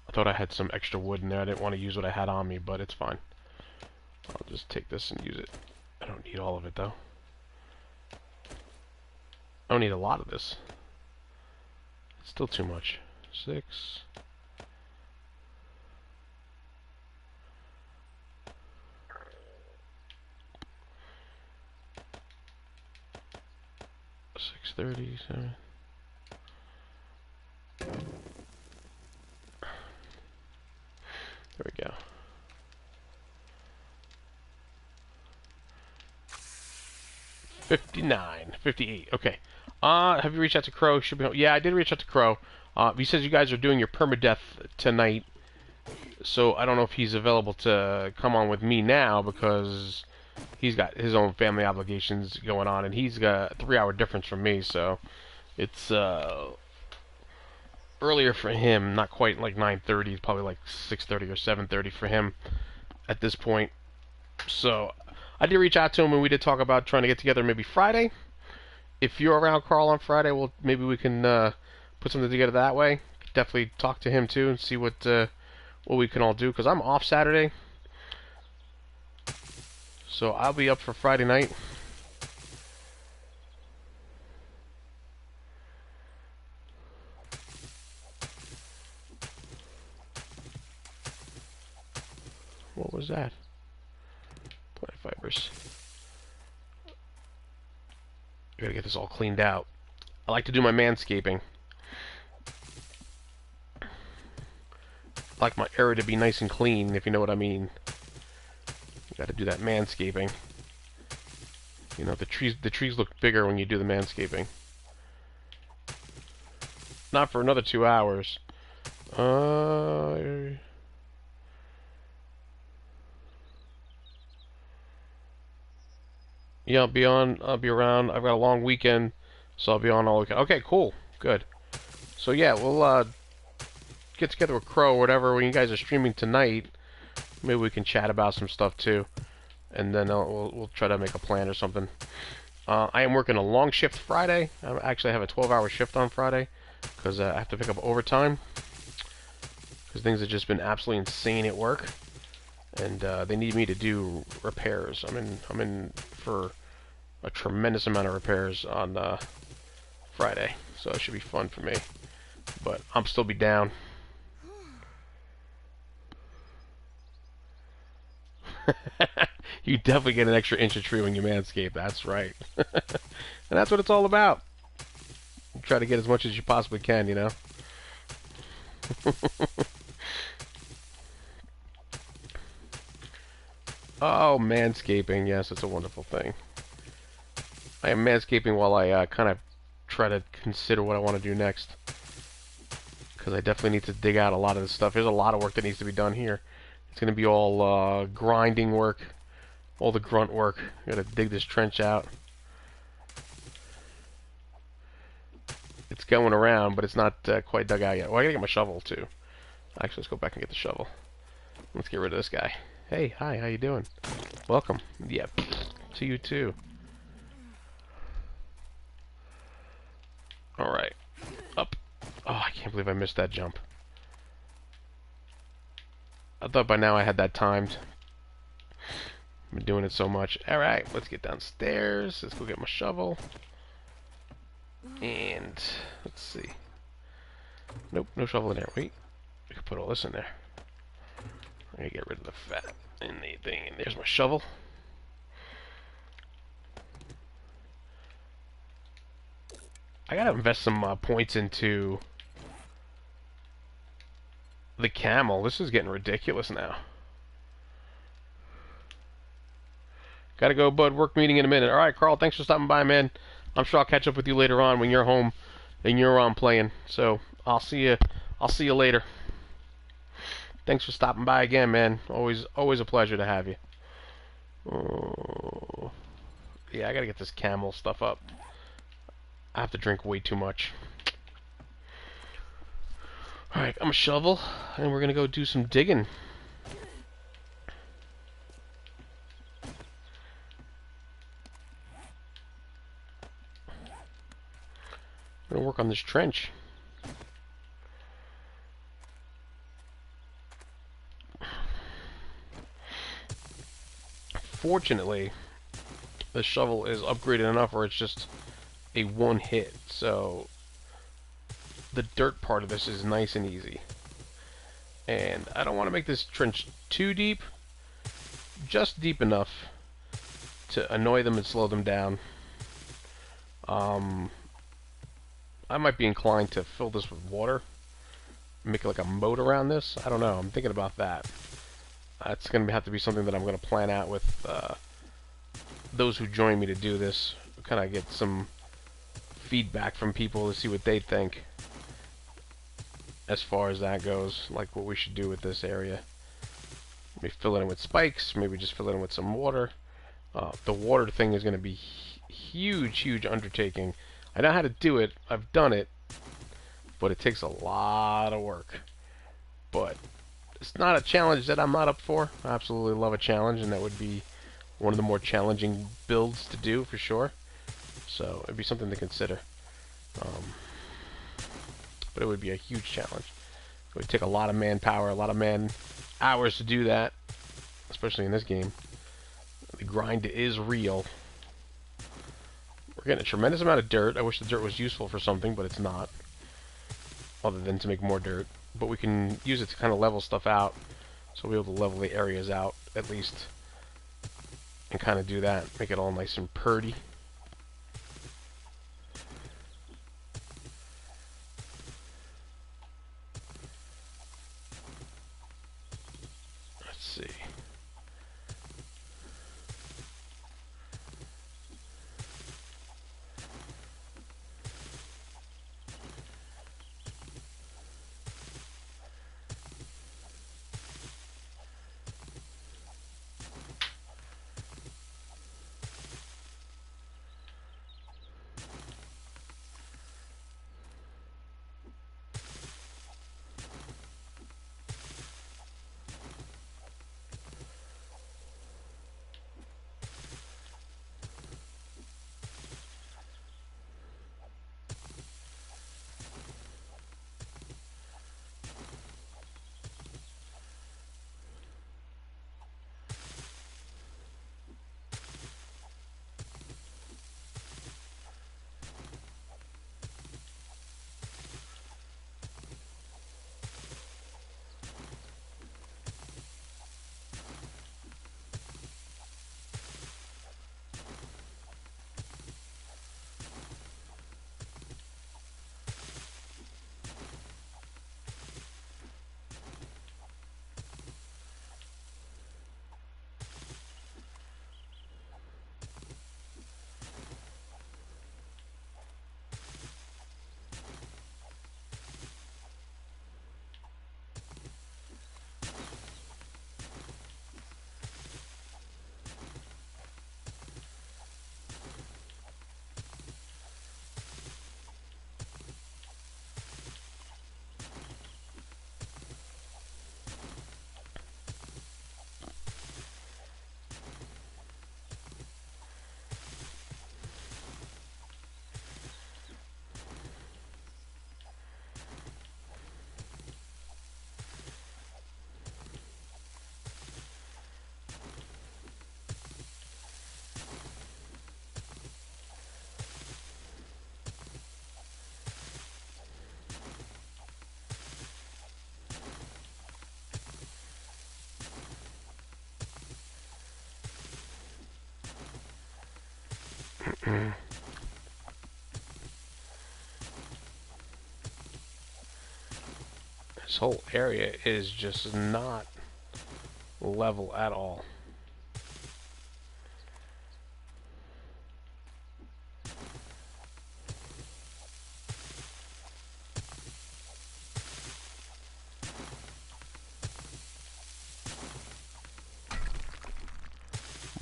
I thought I had some extra wood in there. I didn't want to use what I had on me, but it's fine. I'll just take this and use it. I don't need all of it, though. I don't need a lot of this. It's still too much. 6. $6.37. There we go. 59, 58. Okay. Have you reached out to Crow? Should be. Yeah, I did reach out to Crow. He says you guys are doing your permadeath tonight, so I don't know if he's available to come on with me now because he's got his own family obligations going on, and he's got a 3-hour difference from me, so it's earlier for him. Not quite like 9:30. It's probably like 6:30 or 7:30 for him at this point. So I did reach out to him, and we did talk about trying to get together maybe Friday. If you're around, Carl, on Friday, well, maybe we can put something together that way. Definitely talk to him too and see what we can all do, because I'm off Saturday, so I'll be up for Friday night. What was that? Plant fibers. I gotta get this all cleaned out. I like to do my manscaping. I like my area to be nice and clean, if you know what I mean. You gotta do that manscaping. You know, the trees look bigger when you do the manscaping. Not for another 2 hours. Yeah, I'll be around. I've got a long weekend, so I'll be on all weekend. Okay, cool. Good. So yeah, we'll get together with Crow or whatever when you guys are streaming tonight. Maybe we can chat about some stuff too, and then we'll try to make a plan or something. I am working a long shift Friday. I actually have a 12-hour shift on Friday because I have to pick up overtime because things have just been absolutely insane at work, and they need me to do repairs. I'm in for a tremendous amount of repairs on Friday, so it should be fun for me. But I'm still be down. You definitely get an extra inch of tree when you manscape. That's right. And that's what it's all about. You try to get as much as you possibly can, you know. Oh, manscaping. Yes, it's a wonderful thing. I am manscaping while I kind of try to consider what I want to do next. Because I definitely need to dig out a lot of this stuff. There's a lot of work that needs to be done here. It's going to be all grinding work. All the grunt work. I got to dig this trench out. It's going around, but it's not quite dug out yet. Well, I got to get my shovel, too. Actually, let's go back and get the shovel. Let's get rid of this guy. Hey, hi, how you doing? Welcome. Yep, to you too. Alright. Up. Oh, I can't believe I missed that jump. I thought by now I had that timed. I've been doing it so much. Alright, let's get downstairs. Let's go get my shovel. And, let's see. Nope, no shovel in there. Wait. We can put all this in there. I'm gonna get rid of the fat in the thing, and there's my shovel. I gotta invest some points into the camel. This is getting ridiculous now. Gotta go, bud. Work meeting in a minute. Alright, Carl, thanks for stopping by, man. I'm sure I'll catch up with you later on when you're home and you're on playing. So I'll see you later. Thanks for stopping by again, man. Always a pleasure to have you. Oh, yeah, I gotta get this camel stuff up. I have to drink way too much. Alright, I'm a shovel, and we're gonna go do some digging. I'm gonna work on this trench. Fortunately, the shovel is upgraded enough where it's just a one hit, so the dirt part of this is nice and easy. And I don't want to make this trench too deep, just deep enough to annoy them and slow them down. I might be inclined to fill this with water, make like a moat around this. I don't know. I'm thinking about that. That's going to have to be something that I'm going to plan out with those who join me to do this. Kind of get some feedback from people to see what they think as far as that goes, like what we should do with this area. Maybe fill it in with spikes, maybe just fill it in with some water. The water thing is going to be huge undertaking. I know how to do it, I've done it, but it takes a lot of work. But it's not a challenge that I'm not up for. I absolutely love a challenge, and that would be one of the more challenging builds to do for sure. So it'd be something to consider. But it would be a huge challenge. It would take a lot of manpower, a lot of man hours to do that, especially in this game. The grind is real. We're getting a tremendous amount of dirt. I wish the dirt was useful for something, but it's not. Other than to make more dirt. But we can use it to kind of level stuff out. So we'll be able to level the areas out, at least. And kind of do that. Make it all nice and purty. Let's see. This whole area is just not level at all.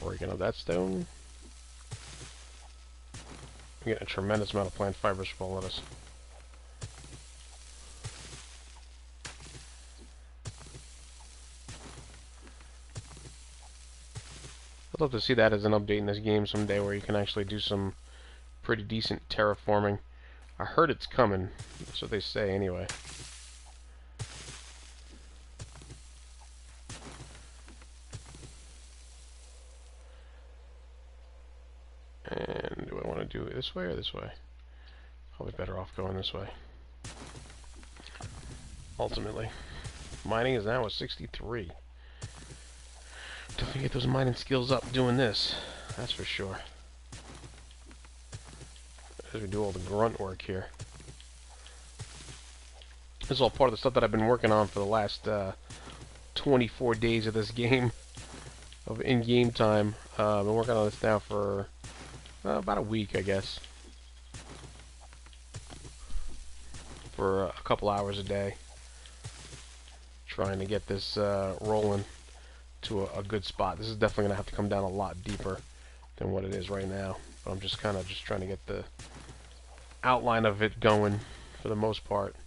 Breaking up that stone. I'm getting a tremendous amount of plant fibers from all of this. I'd love to see that as an update in this game someday where you can actually do some pretty decent terraforming. I heard it's coming. That's what they say anyway. And do I want to do it this way or this way? Probably better off going this way. Ultimately. Mining is now at 63. Definitely get those mining skills up doing this. That's for sure. As we do all the grunt work here. This is all part of the stuff that I've been working on for the last 24 days of this game. Of in-game time. I've been working on this now for about a week, I guess. For a couple hours a day. Trying to get this rolling to a good spot. This is definitely going to have to come down a lot deeper than what it is right now. But I'm just kind of trying to get the outline of it going for the most part.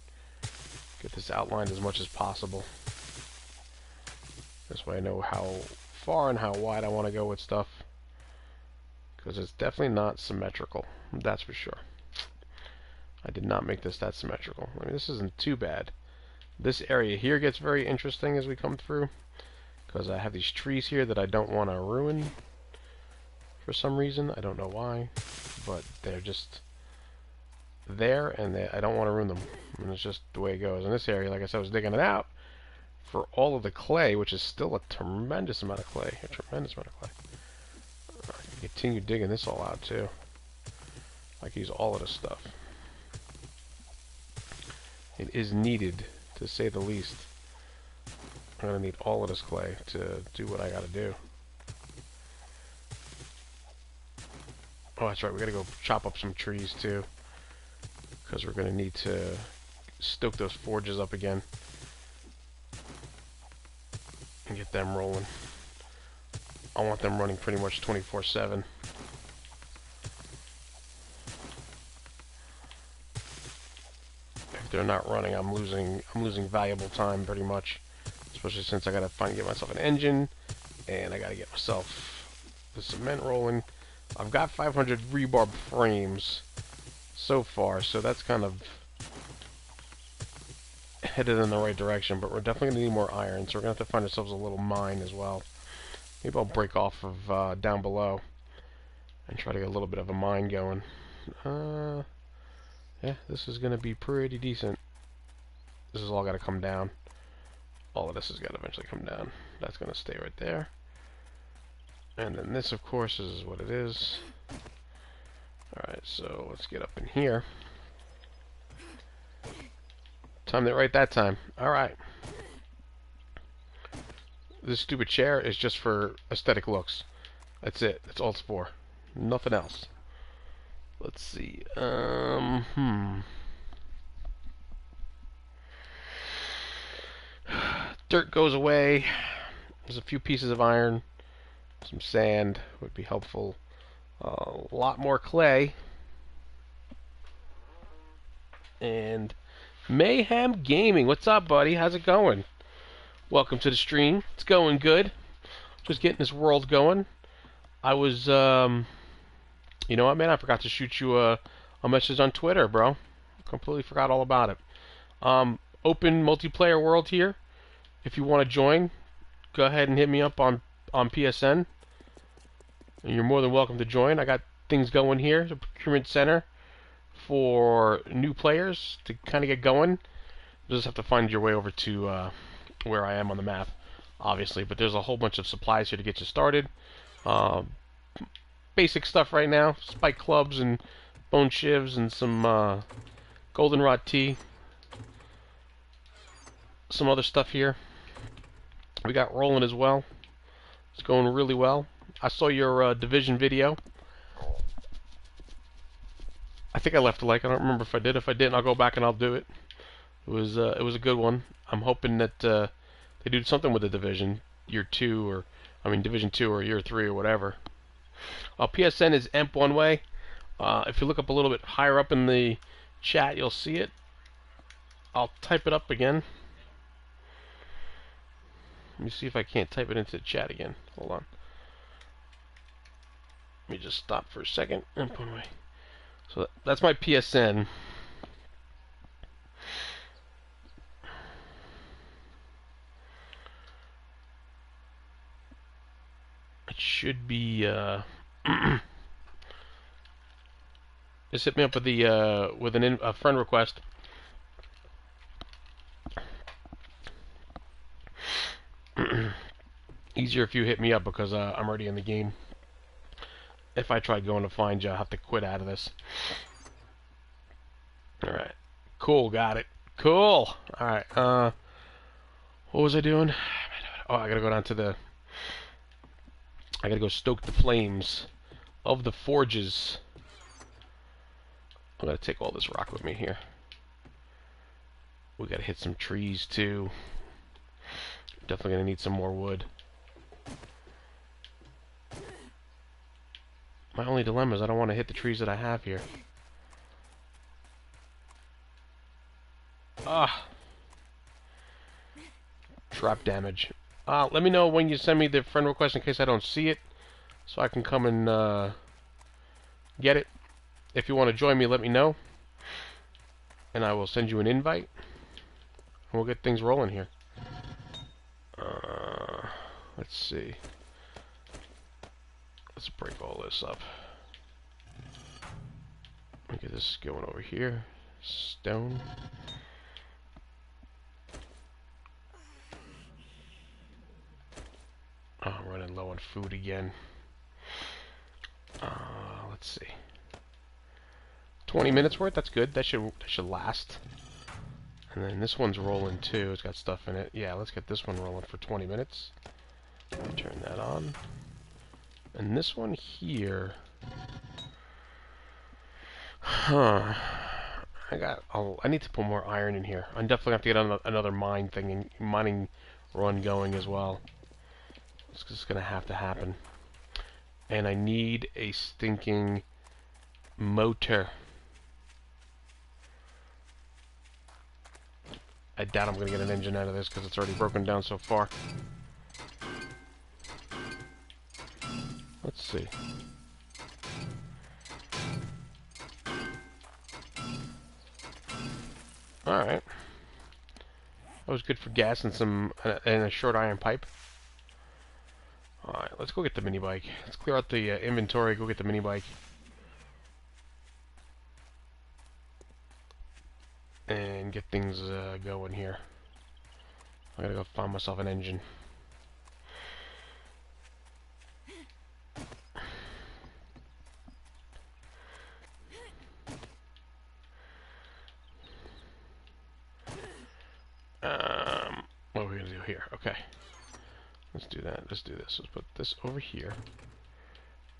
Get this outlined as much as possible. This way I know how far and how wide I want to go with stuff. Because it's definitely not symmetrical. That's for sure. I did not make this that symmetrical. I mean, this isn't too bad. This area here gets very interesting as we come through. Because I have these trees here that I don't want to ruin. For some reason. I don't know why. But they're just there, and I don't want to ruin them. And it's just the way it goes. In this area, like I said, I was digging it out for all of the clay, which is still a tremendous amount of clay. A tremendous amount of clay. I can continue digging this all out, too. I can use all of this stuff. It is needed, to say the least. I'm going to need all of this clay to do what I got to do. Oh, that's right. We got to go chop up some trees, too. Because we're going to need to stoke those forges up again. And get them rolling. I want them running pretty much 24/7. If they're not running, I'm losing valuable time pretty much. Especially since I gotta get myself an engine, and I gotta get myself the cement rolling. I've got 500 rebar frames so far, so that's kind of headed in the right direction. But we're definitely gonna need more iron, so we're gonna have to find ourselves a little mine as well. Maybe I'll break off of down below and try to get a little bit of a mine going. Yeah, this is gonna be pretty decent. This is all gotta come down. All of this has got to eventually come down. That's going to stay right there. And then this, of course, is what it is. Alright, so let's get up in here. Timed it right that time. Alright. This stupid chair is just for aesthetic looks. That's it. That's all it's for. Nothing else. Let's see. Dirt goes away. There's a few pieces of iron. Some sand would be helpful. A lot more clay. And Mayhem Gaming. What's up, buddy? How's it going? Welcome to the stream. It's going good. Just getting this world going. I was, you know what, man? I forgot to shoot you a message on Twitter, bro. Completely forgot all about it. Open multiplayer world here. If you want to join, go ahead and hit me up on PSN. And you're more than welcome to join. I got things going here. The procurement center for new players to kind of get going. You just have to find your way over to where I am on the map, obviously. But there's a whole bunch of supplies here to get you started. Basic stuff right now. Spike clubs and bone shivs and some goldenrod tea. some other stuff here we got rolling as well. It's going really well. I saw your Division video. I think I left a like. I don't remember if I did. If I didn't, I'll go back and I'll do it. It was a good one. I'm hoping that they do something with the Division year 2 or Division 2 or year 3 or whatever. PSN is EMP one way. If you look up a little bit higher up in the chat, you'll see it. I'll type it up again. Let me see if I can't type it into the chat again. Hold on. Let me just stop for a second. EMP one way. So that's my PSN. It should be just hit me up with the with a friend request. Easier if you hit me up because I'm already in the game. If I try going to find you, I'll have to quit out of this. Alright. Cool, got it. Cool! Alright, what was I doing? Oh, I gotta go down to the... I gotta go stoke the flames of the forges. I'm gonna take all this rock with me here. We gotta hit some trees too. Definitely gonna need some more wood. My only dilemma is I don't want to hit the trees that I have here. Ah! Trap damage. Let me know when you send me the friend request in case I don't see it, so I can come and get it. If you want to join me, let me know, and I will send you an invite, and we'll get things rolling here. Let's see. Let's break all this up. Look at this going over here. Stone. Oh, I'm running low on food again. Let's see. 20 minutes worth. That's good. That should last. And then this one's rolling too. It's got stuff in it. Yeah, let's get this one rolling for 20 minutes. Let me turn that on. And this one here. Huh. I need to put more iron in here. I'm definitely going to have to get another mining run going as well. It's just going to have to happen. And I need a stinking motor. I doubt I'm going to get an engine out of this because it's already broken down so far. Let's see. Alright. That was good for gas and a short iron pipe. Alright, let's go get the mini bike. Let's clear out the inventory, go get the mini bike. And get things going here. I gotta go find myself an engine. What are we gonna do here? Okay. Let's do that. Let's do this. Let's put this over here.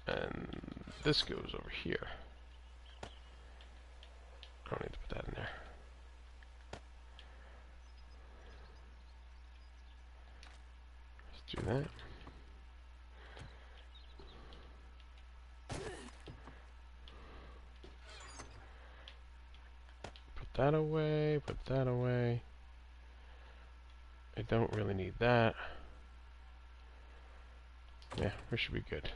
And this goes over here. I don't need to put that in there. Let's do that. Put that away. Put that away. I don't really need that. Yeah, we should be good.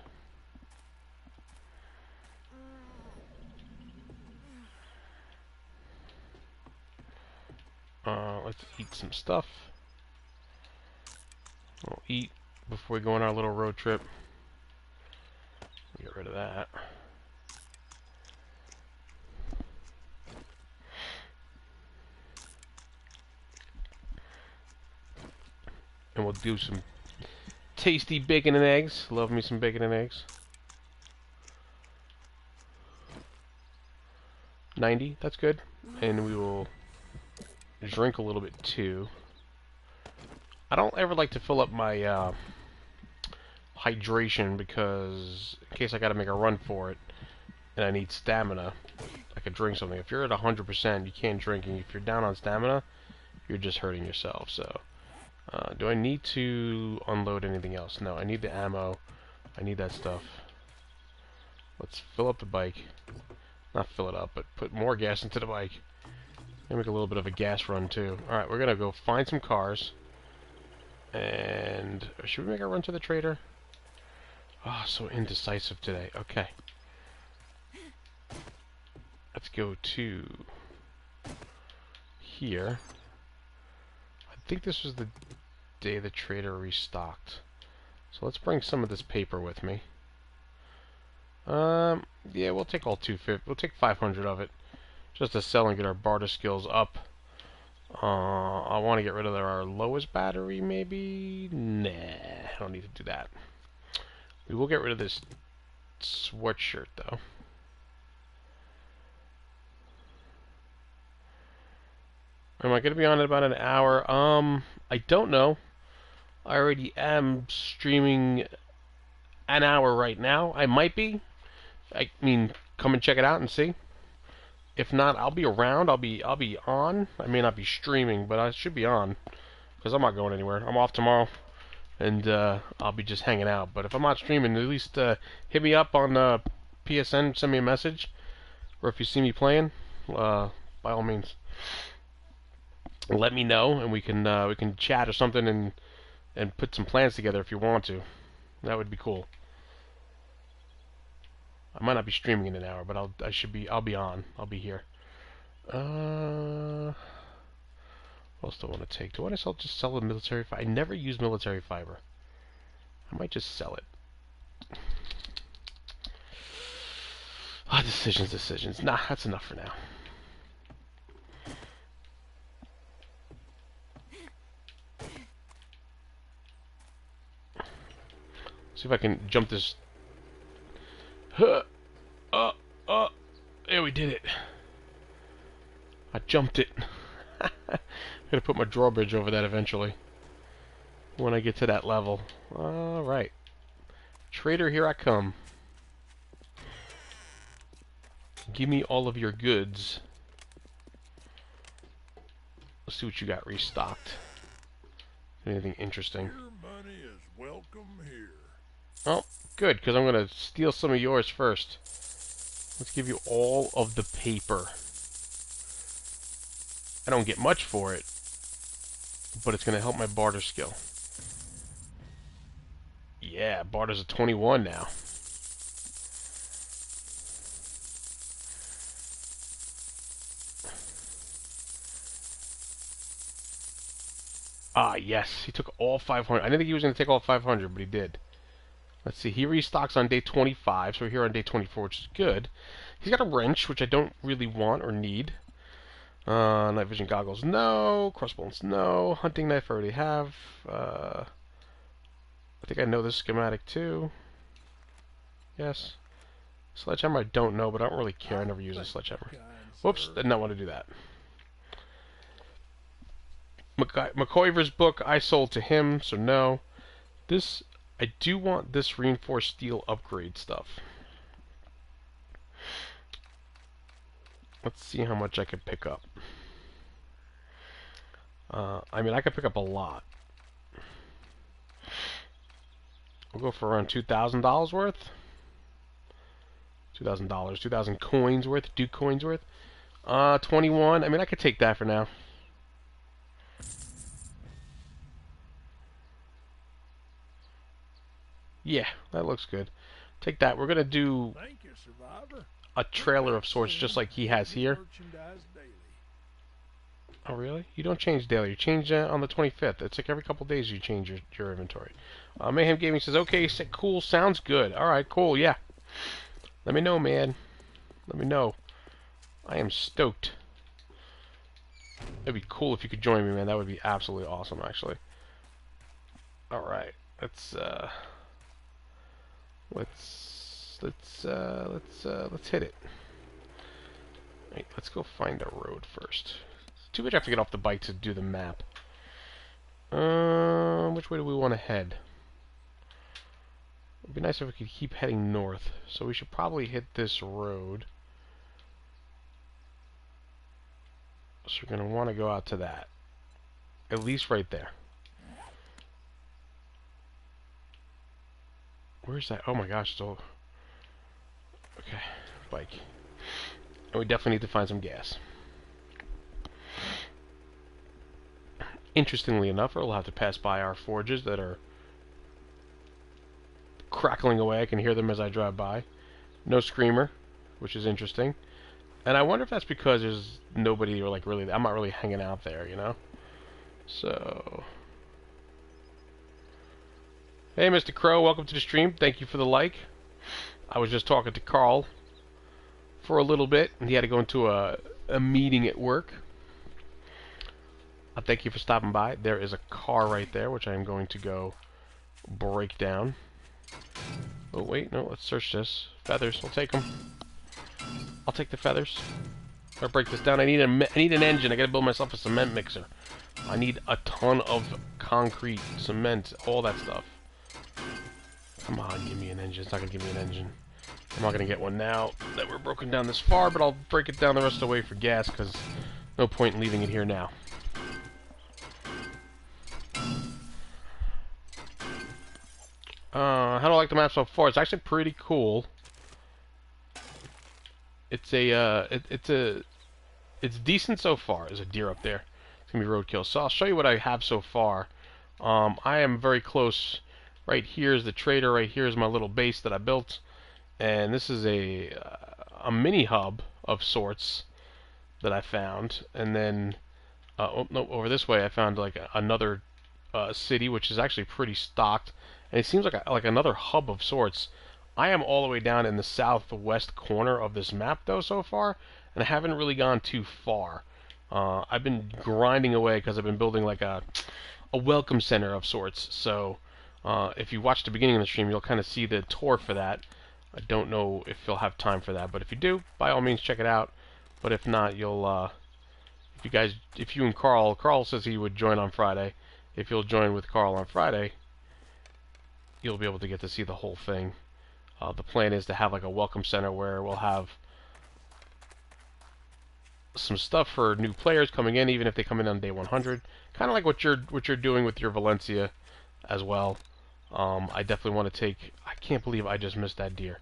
Let's eat some stuff. We'll eat before we go on our little road trip. Get rid of that. And we'll do some tasty bacon and eggs. Love me some bacon and eggs. 90, that's good. And we will drink a little bit too. I don't ever like to fill up my hydration because in case I got to make a run for it and I need stamina, I could drink something. If you're at 100%, you can't drink, and if you're down on stamina, you're just hurting yourself. So, do I need to unload anything else? No, I need the ammo. I need that stuff. Let's fill up the bike. Not fill it up, but put more gas into the bike. And make a little bit of a gas run, too. Alright, we're going to go find some cars. And should we make a run to the trader? Oh, so indecisive today. Okay. Let's go to here. I think this was the day the trader restocked. So let's bring some of this paper with me. Yeah, we'll take all 250. We'll take 500 of it, just to sell and get our barter skills up. I want to get rid of our lowest battery, maybe. Nah, I don't need to do that. We will get rid of this sweatshirt, though. Am I going to be on in about an hour? I don't know. I already am streaming an hour right now. I might be. I mean, come and check it out and see. If not, I'll be around. I'll be on. I may not be streaming, but I should be on because I'm not going anywhere. I'm off tomorrow, and I'll be just hanging out. But if I'm not streaming, at least hit me up on PSN. Send me a message, or if you see me playing, by all means, let me know, and we can chat or something and put some plans together if you want to. That would be cool. I might not be streaming in an hour, but I'll be on. I'll be here. What else do I want to take? Do I want to just sell the military fiber? I never use military fiber. I might just sell it. Ah, decisions. Nah, that's enough for now. See if I can jump this. There, we did it. I jumped it. Gotta put my drawbridge over that eventually. When I get to that level. Alright. Trader, here I come. Give me all of your goods. Let's see what you got restocked. Anything interesting? Your money is welcome here. Oh, good, because I'm going to steal some of yours first. Let's give you all of the paper. I don't get much for it, but it's going to help my barter skill. Yeah, barter's a 21 now. Ah, yes, he took all 500. I didn't think he was going to take all 500, but he did. Let's see, he restocks on day 25, so we're here on day 24, which is good. He's got a wrench, which I don't really want or need. Night vision goggles, no. Crossbones, no. Hunting knife, I already have. I think I know this schematic, too. Yes. Sledgehammer, I don't know, but I don't really care. I never use a sledgehammer. Whoops, did not want to do that. McCoyver's book, I sold to him, so no. This... I do want this reinforced steel upgrade stuff. Let's see how much I could pick up. I mean, I could pick up a lot. We'll go for around $2,000 worth. $2,000, 2,000 coins worth, Duke coins worth. 21. I mean, I could take that for now. Yeah, that looks good. Take that. We're going to do a trailer of sorts just like he has here. Oh, really? You don't change daily. You change on the 25th. It's like every couple days you change your inventory. Mayhem Gaming says, okay, cool, sounds good. Alright, cool, yeah. Let me know, man. Let me know. I am stoked. It'd be cool if you could join me, man. That would be absolutely awesome, actually. Alright, let's hit it. Wait, let's go find a road first. Too bad I have to get off the bike to do the map. Which way do we want to head? It'd be nice if we could keep heading north. So we should probably hit this road. So we're going to want to go out to that. At least right there. Where's that? Oh my gosh, still. Okay, bike. And we definitely need to find some gas. Interestingly enough, we'll have to pass by our forges that are crackling away. I can hear them as I drive by. No screamer, which is interesting. And I wonder if that's because there's nobody, or like really, I'm not really hanging out there, you know? So... Hey, Mr. Crow, welcome to the stream. Thank you for the like. I was just talking to Carl for a little bit, and he had to go into a meeting at work. Thank you for stopping by. There is a car right there, which I am going to go break down. Oh, wait, no, let's search this. Feathers, I'll take them. I'll take the feathers. I'll break this down. I need an engine. I gotta build myself a cement mixer. I need a ton of concrete, cement, all that stuff. Come on, give me an engine. It's not gonna give me an engine. I'm not gonna get one now that we're broken down this far, but I'll break it down the rest of the way for gas, because no point in leaving it here now. How do I like the map so far? It's actually pretty cool. It's it's decent so far. There's a deer up there. It's gonna be roadkill. So I'll show you what I have so far. I am very close. Right here is the trader. Right here is my little base that I built, and this is a mini hub of sorts that I found. And then, oh no, over this way I found like another city, which is actually pretty stocked, and it seems like another hub of sorts. I am all the way down in the southwest corner of this map, though, so far, and I haven't really gone too far. I've been grinding away because I've been building like a welcome center of sorts. So if you watch the beginning of the stream, you'll kind of see the tour for that. I don't know if you'll have time for that, but if you do, by all means, check it out. But if not, you'll if you and Carl says he would join on Friday. If you'll join with Carl on Friday, you'll be able to get to see the whole thing. The plan is to have like a welcome center where we'll have some stuff for new players coming in, even if they come in on day 100. Kind of like what you're doing with your Valencia as well. I definitely want to take... I can't believe I just missed that deer.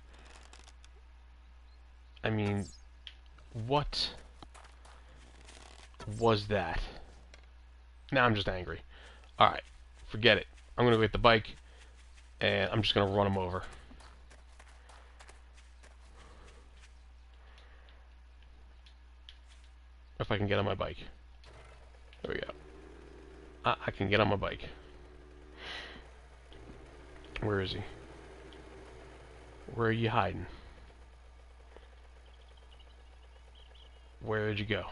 I mean, what was that? Now I'm just angry. Alright, forget it. I'm going to go get the bike, and I'm just going to run him over. If I can get on my bike. There we go. I can get on my bike. Where is he? Where are you hiding? Where did you go?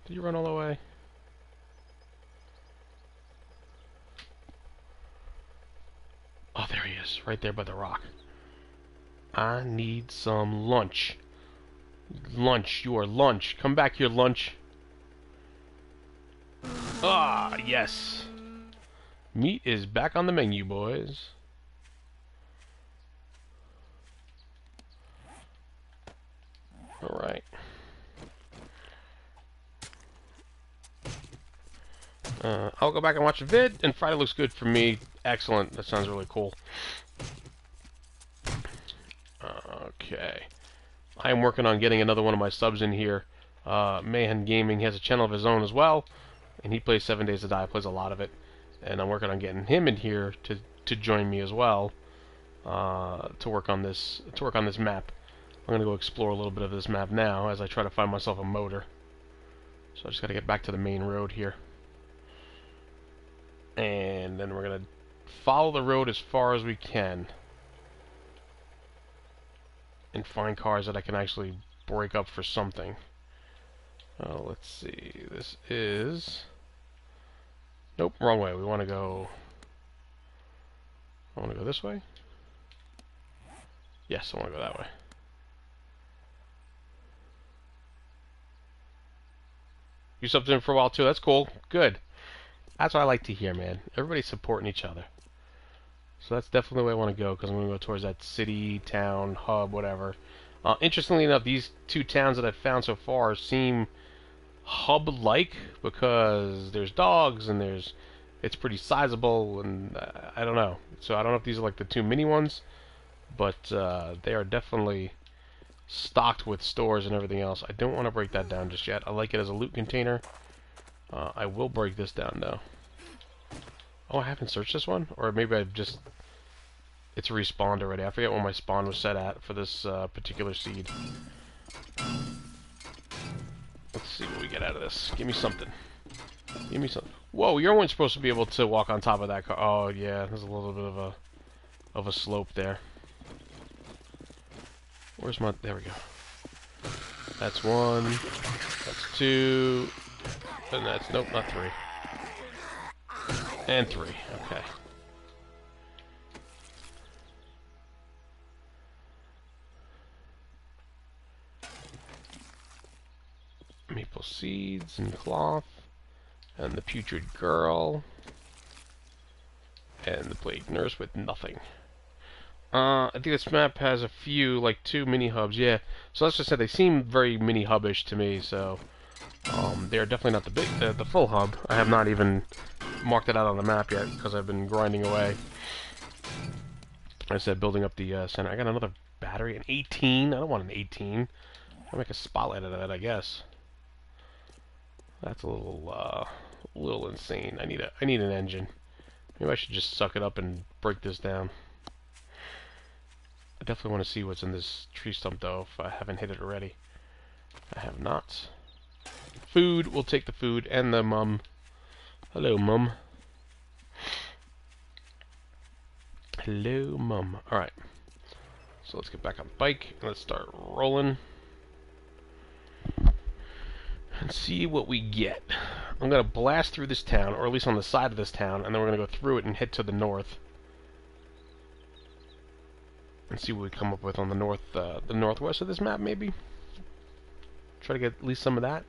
Did you run all the way? Oh, there he is. Right there by the rock. I need some lunch. Lunch. You are lunch. Come back here, lunch. Ah, yes. Meat is back on the menu, boys. Alright. I'll go back and watch a vid, and Friday looks good for me. Excellent. That sounds really cool. Okay. I am working on getting another one of my subs in here. Mayhem Gaming has a channel of his own as well, and he plays 7 Days to Die, plays a lot of it. And I'm working on getting him in here to join me as well, to work on this map. I'm gonna go explore a little bit of this map now as I try to find myself a motor. So I just gotta get back to the main road here, and then we're gonna follow the road as far as we can and find cars that I can actually break up for something. Let's see. This is... Nope, wrong way. We want to go... I want to go this way? Yes, I want to go that way. You subbed in for a while too. That's cool. Good. That's what I like to hear, man. Everybody's supporting each other. So that's definitely the way I want to go, because I'm going to go towards that city, town, hub, whatever. Interestingly enough, these two towns that I've found so far seem hub-like, because there's dogs and it's pretty sizable, and I don't know. So I don't know if these are like the two mini ones, but they are definitely stocked with stores and everything else. I don't want to break that down just yet. I like it as a loot container. I will break this down though. Oh, I haven't searched this one? Or maybe I've just... It's respawned already. I forget what my spawn was set at for this particular seed. Let's see what we get out of this. Give me something. Give me something. Whoa, you weren't supposed to be able to walk on top of that car. Oh, yeah, there's a little bit of a slope there. Where's my... There we go. That's one. That's two. And that's... Nope, not three. And three. Okay. Maple seeds and cloth. And the putrid girl. And the plague nurse with nothing. I think this map has a few, like 2 mini hubs, yeah. So let's just say they seem very mini hubbish to me, so... they're definitely not the full hub. I have not even marked it out on the map yet, because I've been grinding away. Like I said, building up the center. I got another battery, an 18. I don't want an 18. I'll make a spotlight out of that, I guess. That's a little insane. I need an engine. Maybe I should just suck it up and break this down. I definitely want to see what's in this tree stump, though, if I haven't hit it already. I have not. Food. We'll take the food and the mum. Hello, mum. Hello, mum. Alright. So let's get back on the bike and let's start rolling. And see what we get. I'm going to blast through this town, or at least on the side of this town, and then we're going to go through it and head to the north. And see what we come up with on the northwest of this map, maybe. Try to get at least some of that.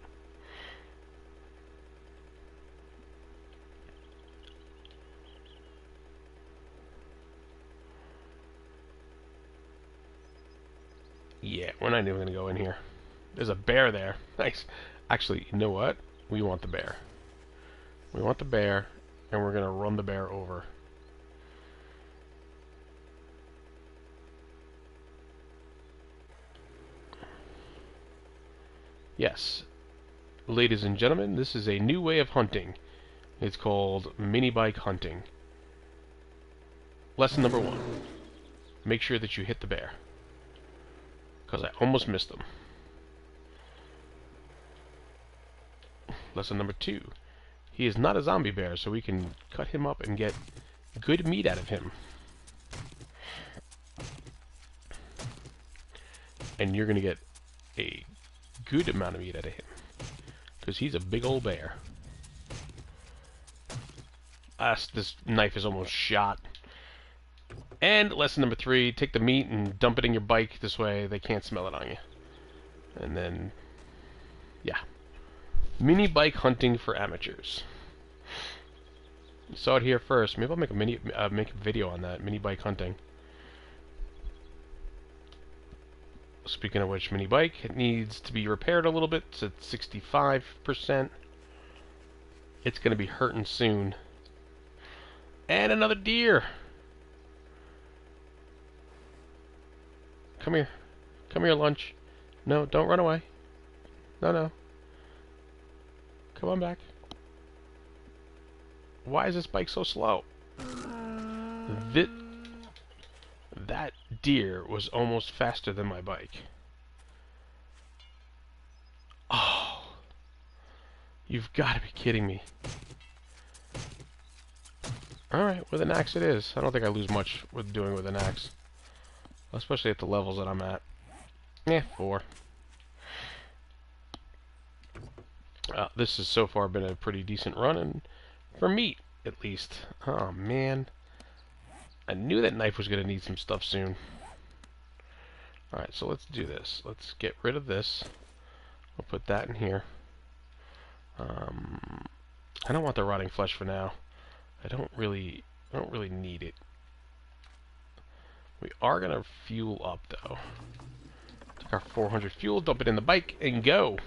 Yeah, we're not even going to go in here. There's a bear there. Nice. Actually, you know what? We want the bear. We want the bear, and we're going to run the bear over. Yes. Ladies and gentlemen, this is a new way of hunting. It's called mini bike hunting. Lesson number 1. Make sure that you hit the bear. Because I almost missed him. Lesson number 2. He is not a zombie bear, so we can cut him up and get good meat out of him. And you're going to get a good amount of meat out of him. Because he's a big old bear. This knife is almost shot. And lesson number 3, take the meat and dump it in your bike. This way they can't smell it on you. And then, yeah. Mini bike hunting for amateurs. You saw it here first. Maybe I'll make a video on that, mini bike hunting. Speaking of which, mini bike, it needs to be repaired a little bit. It's at 65%. It's going to be hurting soon. And another deer. Come here. Come here, lunch. No, don't run away. No, no. Come on back. Why is this bike so slow? That deer was almost faster than my bike. Oh. You've got to be kidding me. Alright, with an axe it is. I don't think I lose much with doing with an axe. Especially at the levels that I'm at. Yeah, 4. This has so far been a pretty decent run, and for meat, at least. Oh, man. I knew that knife was going to need some stuff soon. Alright, so let's do this. Let's get rid of this. I'll put that in here. I don't want the rotting flesh for now. I don't really need it. We are gonna fuel up though. Take our 400 fuel, dump it in the bike, and go.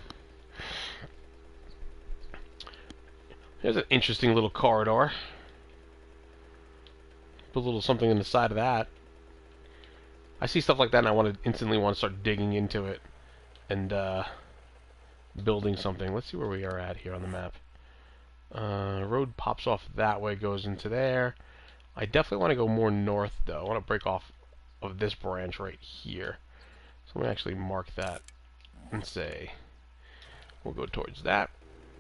There's an interesting little corridor. Put a little something in the side of that. I see stuff like that and I instantly want to start digging into it and building something. Let's see where we are at here on the map. Road pops off that way, goes into there. I definitely want to go more north though. I want to break off of this branch right here. So I'm going to actually mark that and say we'll go towards that.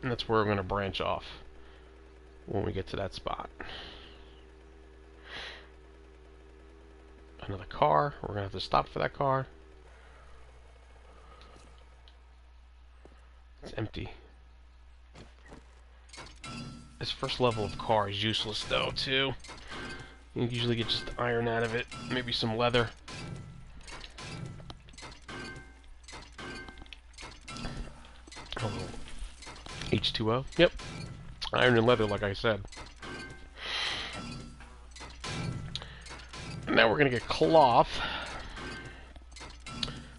And that's where we're going to branch off when we get to that spot. Another car. We're going to have to stop for that car. It's empty. This first level of car is useless though too. You usually get just iron out of it, maybe some leather. Oh, H2O. Yep. Iron and leather, like I said. And now we're going to get cloth,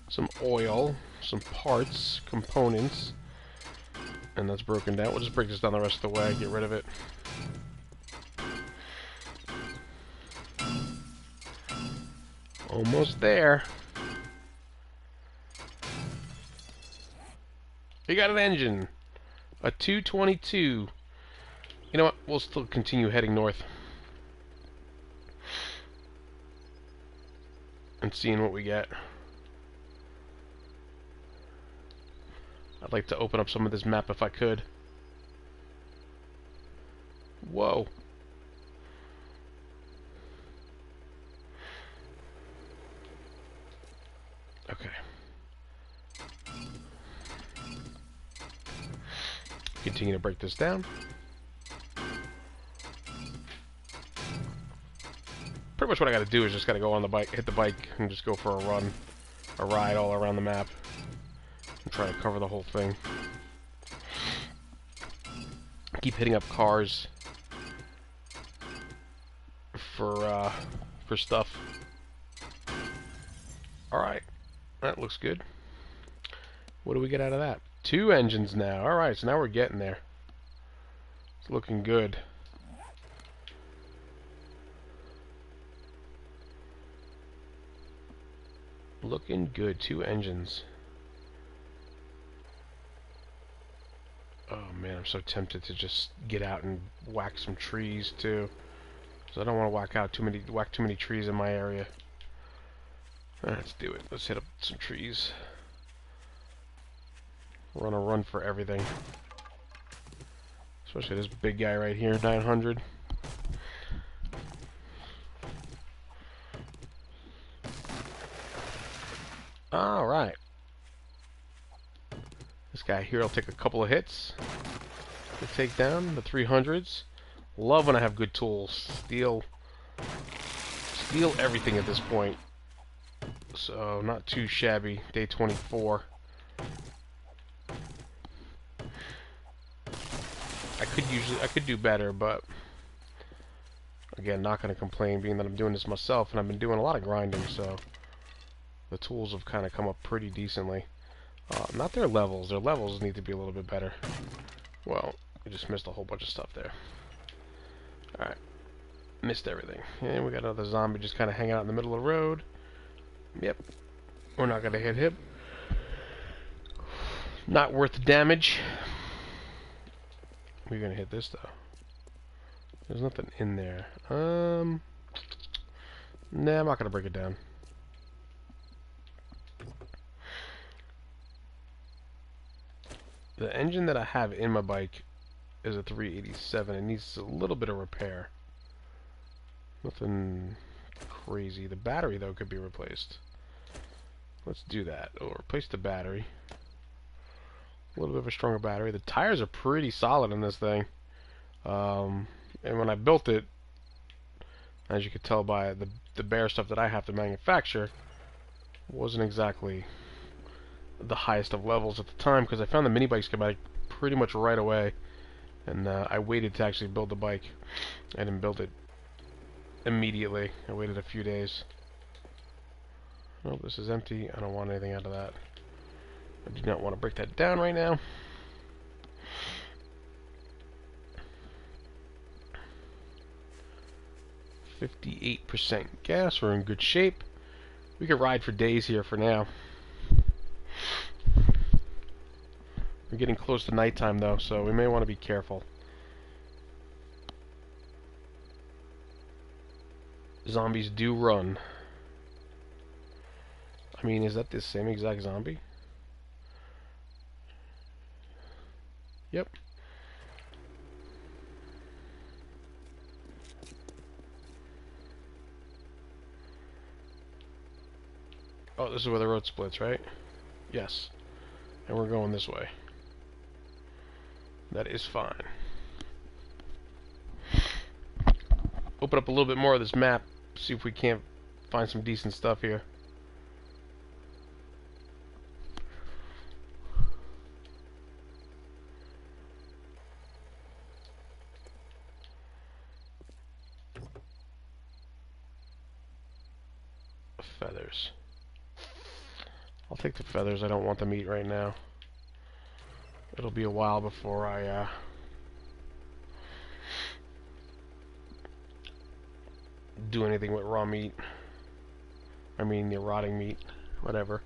some oil, some parts, components, and that's broken down. We'll just break this down the rest of the way, get rid of it. Almost there. We got an engine. A 222. You know what? We'll still continue heading north. And seeing what we get. I'd like to open up some of this map if I could. Whoa. Okay. Continue to break this down. Pretty much what I gotta do is just gotta go on the bike, hit the bike, and just go for a run, a ride all around the map. And try to cover the whole thing. Keep hitting up cars for stuff. Alright. That looks good. What do we get out of that? 2 engines now. Alright, so now we're getting there. It's looking good. Looking good. 2 engines. Oh man, I'm so tempted to just get out and whack some trees too. So I don't want to whack too many trees in my area. Let's do it. Let's hit up some trees. We're on a run for everything. Especially this big guy right here, 900. Alright. This guy here will take a couple of hits to take down the 300s. Love when I have good tools. Steal everything at this point. So, not too shabby. Day 24. I could do better, but again, not going to complain being that I'm doing this myself and I've been doing a lot of grinding, so the tools have kind of come up pretty decently. Not their levels. Their levels need to be a little bit better. Well, we just missed a whole bunch of stuff there. Alright. Missed everything. And we got another zombie just kind of hanging out in the middle of the road. Yep. We're not going to hit him. Not worth the damage. We're going to hit this, though. There's nothing in there. Nah, I'm not going to break it down. The engine that I have in my bike is a 387. It needs a little bit of repair. Nothing crazy. The battery, though, could be replaced. Let's do that. Oh, replace the battery. A little bit of a stronger battery. The tires are pretty solid in this thing. And when I built it, as you could tell by the bare stuff that I have to manufacture, wasn't exactly the highest of levels at the time, because I found the mini bike schematic pretty much right away, And I waited to actually build the bike. I didn't build it immediately. I waited a few days. Oh, this is empty. I don't want anything out of that. I do not want to break that down right now. %58 gas. We're in good shape. We could ride for days here for now. We're getting close to nighttime though, so we may want to be careful. Zombies do run. I mean, is that the same exact zombie? Yep. Oh, this is where the road splits, right? Yes. And we're going this way. That is fine. Open up a little bit more of this map, see if we can't find some decent stuff here. Feathers. I'll take the feathers. I don't want the meat right now. It'll be a while before I do anything with raw meat. I mean the rotting meat. Whatever.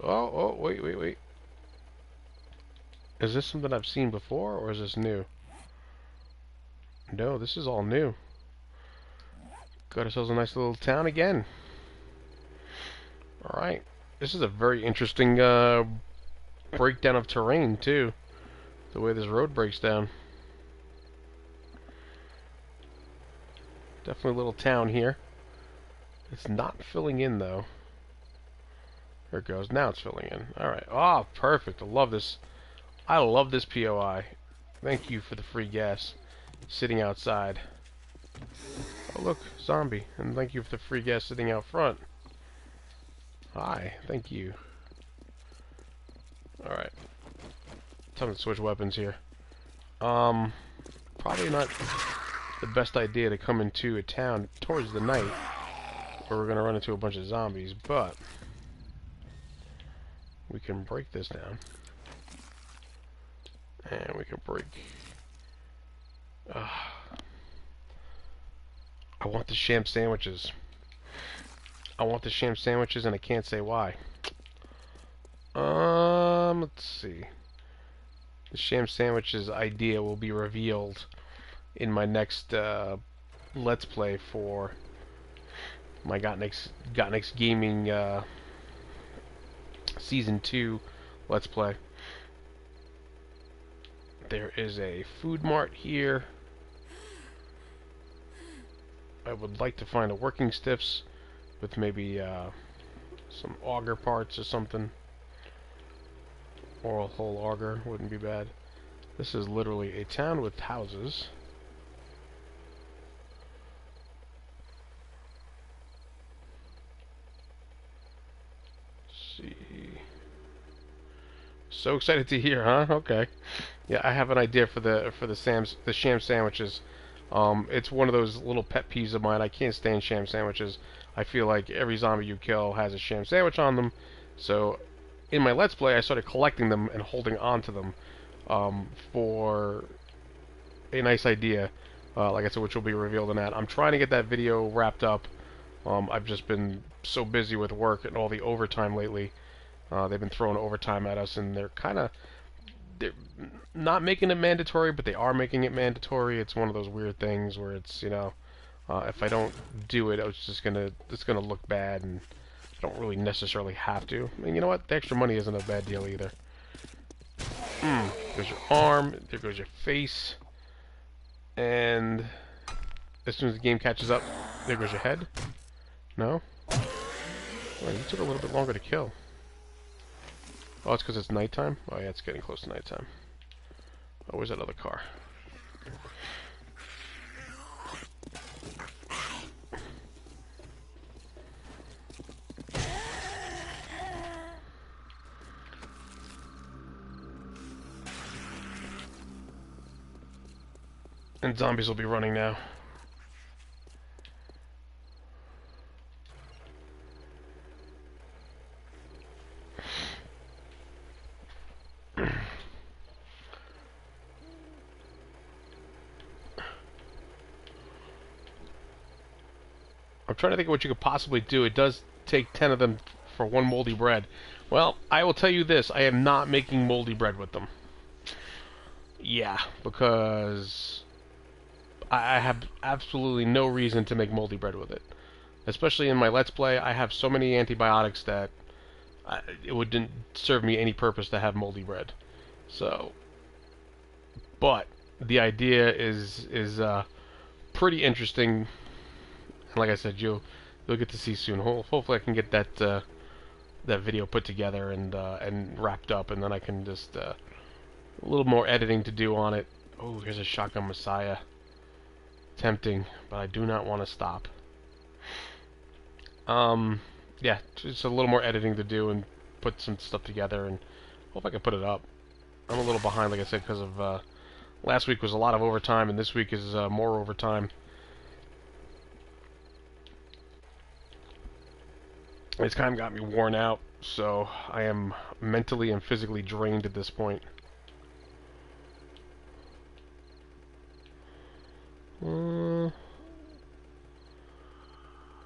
Oh, wait. Is this something I've seen before, or is this new? No, this is all new. Got ourselves a nice little town again. Alright. This is a very interesting breakdown of terrain, too. The way this road breaks down. Definitely a little town here. It's not filling in, though. There it goes. Now it's filling in. Alright. Ah, perfect. I love this. I love this POI. Thank you for the free gas. Sitting outside. Oh, look. Zombie. And thank you for the free gas sitting out front. Hi. Thank you. Alright. Time to switch weapons here. Probably not the best idea to come into a town towards the night where we're going to run into a bunch of zombies, but we can break this down. And we can break... I want the sham sandwiches. I want the sham sandwiches and I can't say why. Let's see. The sham sandwiches idea will be revealed in my next Let's Play for my Gotnex Gaming Season 2 Let's Play. There is a food mart here. I would like to find a working stiffs with maybe some auger parts or something. Or a whole auger wouldn't be bad. This is literally a town with houses. Let's see. So excited to hear, huh? Okay. Yeah, I have an idea for the sham sandwiches. It's one of those little pet peeves of mine. I can't stand sham sandwiches. I feel like every zombie you kill has a sham sandwich on them. So, in my Let's Play, I started collecting them and holding on to them for a nice idea, like I said, which will be revealed in that. I'm trying to get that video wrapped up. I've just been so busy with work and all the overtime lately. They've been throwing overtime at us, and they're not making it mandatory, but they are making it mandatory. It's one of those weird things where it's, you know, if I don't do it, it's gonna look bad, and I don't really necessarily have to. And you know what? The extra money isn't a bad deal either. There's your arm, there goes your face, and as soon as the game catches up, there goes your head. No? Well, you took a little bit longer to kill. Oh, it's because it's nighttime? Oh yeah, it's getting close to nighttime. Oh, where's that other car? And zombies will be running now. I'm trying to think of what you could possibly do. It does take 10 of them for one moldy bread. Well, I will tell you this. I am not making moldy bread with them. Yeah, because I have absolutely no reason to make moldy bread with it. Especially in my Let's Play, I have so many antibiotics that it wouldn't serve me any purpose to have moldy bread. So, but the idea is pretty interesting. And like I said, you'll get to see soon. Hopefully, I can get that that video put together and wrapped up, and then I can just a little more editing to do on it. Oh, here's a shotgun Messiah. Tempting, but I do not want to stop. Yeah, just a little more editing to do and put some stuff together, and hope I can put it up. I'm a little behind, like I said, because of last week was a lot of overtime, and this week is more overtime. It's kind of got me worn out, so I am mentally and physically drained at this point.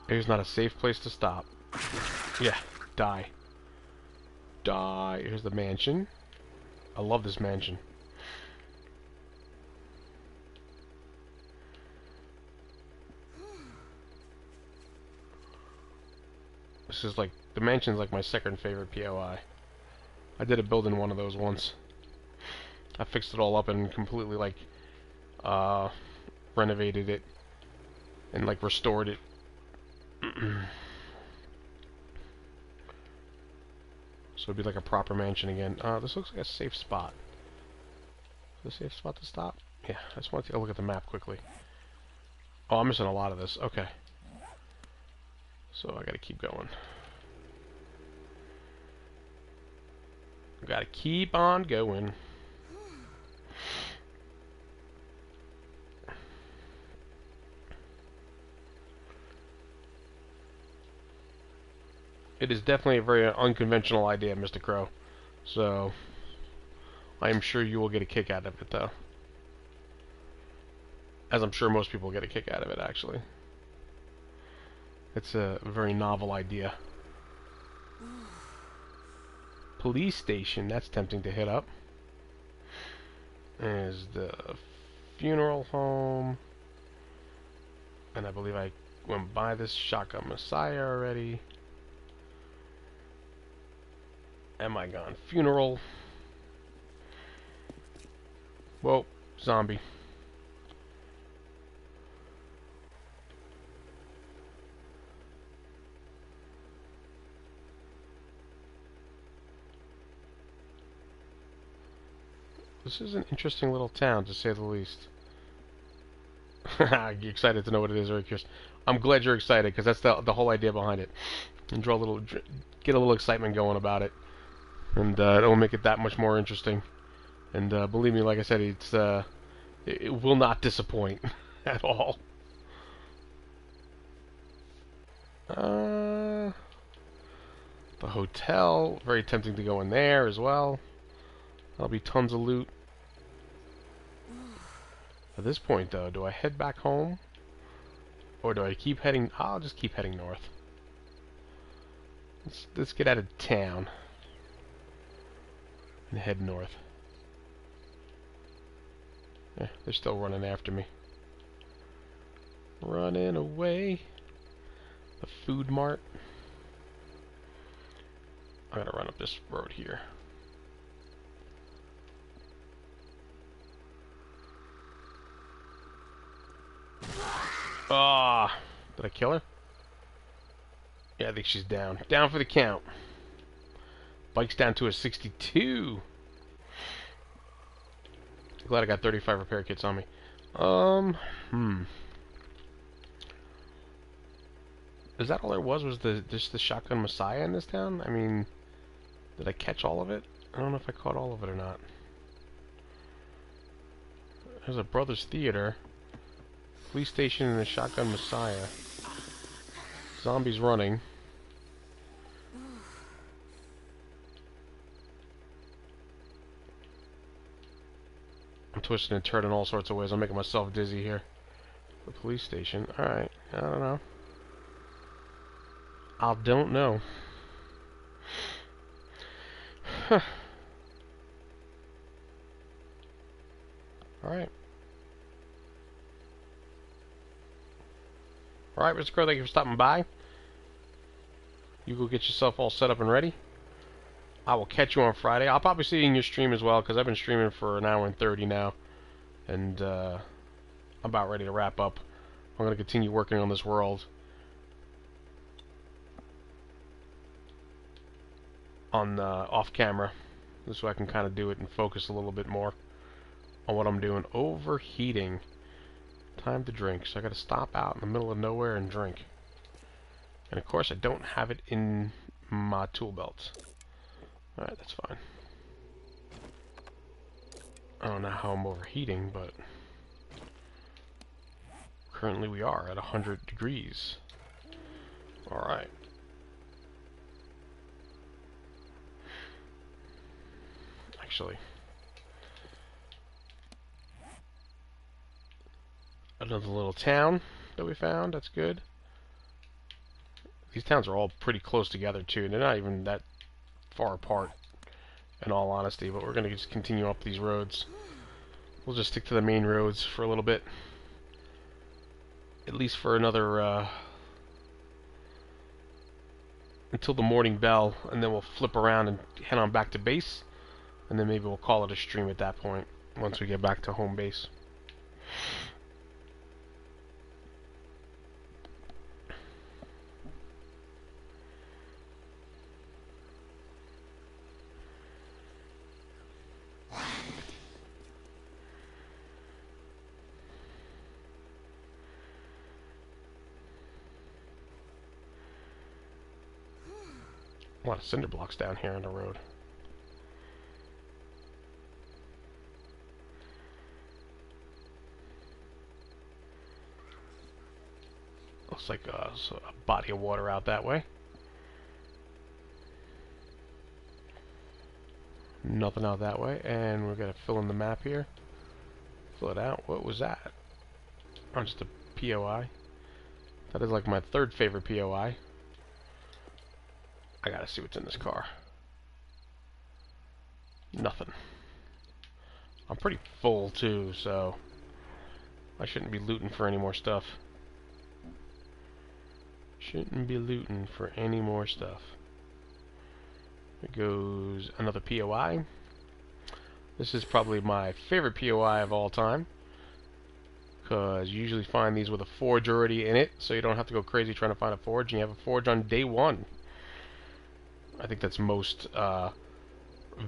Here's not a safe place to stop. Yeah, die. Die. Here's the mansion. I love this mansion. This is like, the mansion's like my second favorite POI. I did a build in one of those once. I fixed it all up and completely like renovated it and like restored it. So it'd be like a proper mansion again. This looks like a safe spot. Is this a safe spot to stop? Yeah, I just want to take a look at the map quickly. Oh, I'm missing a lot of this. Okay. So I gotta keep going. Gotta keep on going. It is definitely a very unconventional idea, Mr. Crow. So, I am sure you will get a kick out of it, though. As I'm sure most people get a kick out of it, actually. It's a very novel idea. Police station, that's tempting to hit up. There's the funeral home. And I believe I went by this shotgun Messiah already. Am I gone? Funeral. Whoa, zombie. This is an interesting little town, to say the least. You excited to know what it is, very curious. I'm glad you're excited, because that's the whole idea behind it. And get a little excitement going about it. And it'll make it that much more interesting. And believe me, like I said, it will not disappoint at all. The hotel, very tempting to go in there as well. That'll be tons of loot. At this point, though, do I head back home? Or do I keep heading... I'll just keep heading north. Let's get out of town. And head north. Yeah, they're still running after me. Running away. The food mart. I gotta run up this road here. Ah, did I kill her? Yeah, I think she's down. Down for the count. Bike's down to a 62. Glad I got 35 repair kits on me. Is that all there was just the shotgun Messiah in this town? I mean, did I catch all of it? I don't know if I caught all of it or not. There's a Brothers Theater. Police station and a shotgun messiah. Zombies running. I'm twisting and turning all sorts of ways. I'm making myself dizzy here. The police station. Alright. I don't know. I don't know. Huh. Alright. Alright, Mr. Crow, thank you for stopping by. You go get yourself all set up and ready. I will catch you on Friday. I'll probably see you in your stream as well, because I've been streaming for an hour and 30 now. And, I'm about ready to wrap up. I'm going to continue working on this world. On, off camera. This way I can kind of do it and focus a little bit more on what I'm doing. Overheating. Time to drink. So I got to stop out in the middle of nowhere and drink. And of course I don't have it in my tool belt. Alright, that's fine. I don't know how I'm overheating, but currently we are at 100 degrees. Alright. Actually, another little town that we found. That's good. These towns are all pretty close together too. They're not even that far apart, in all honesty, but we're going to just continue up these roads. We'll just stick to the main roads for a little bit. At least for another, until the morning bell, and then we'll flip around and head on back to base. And then maybe we'll call it a stream at that point, once we get back to home base. A lot of cinder blocks down here on the road. Looks like a body of water out that way. Nothing out that way, and we're gonna fill in the map here. Fill it out. What was that? Oh, just a POI. That is like my third favorite POI. I gotta see what's in this car. Nothing. I'm pretty full too, so I shouldn't be looting for any more stuff. Shouldn't be looting for any more stuff. Here goes another POI. This is probably my favorite POI of all time, because you usually find these with a forge already in it, so you don't have to go crazy trying to find a forge, and you have a forge on day one. I think that's most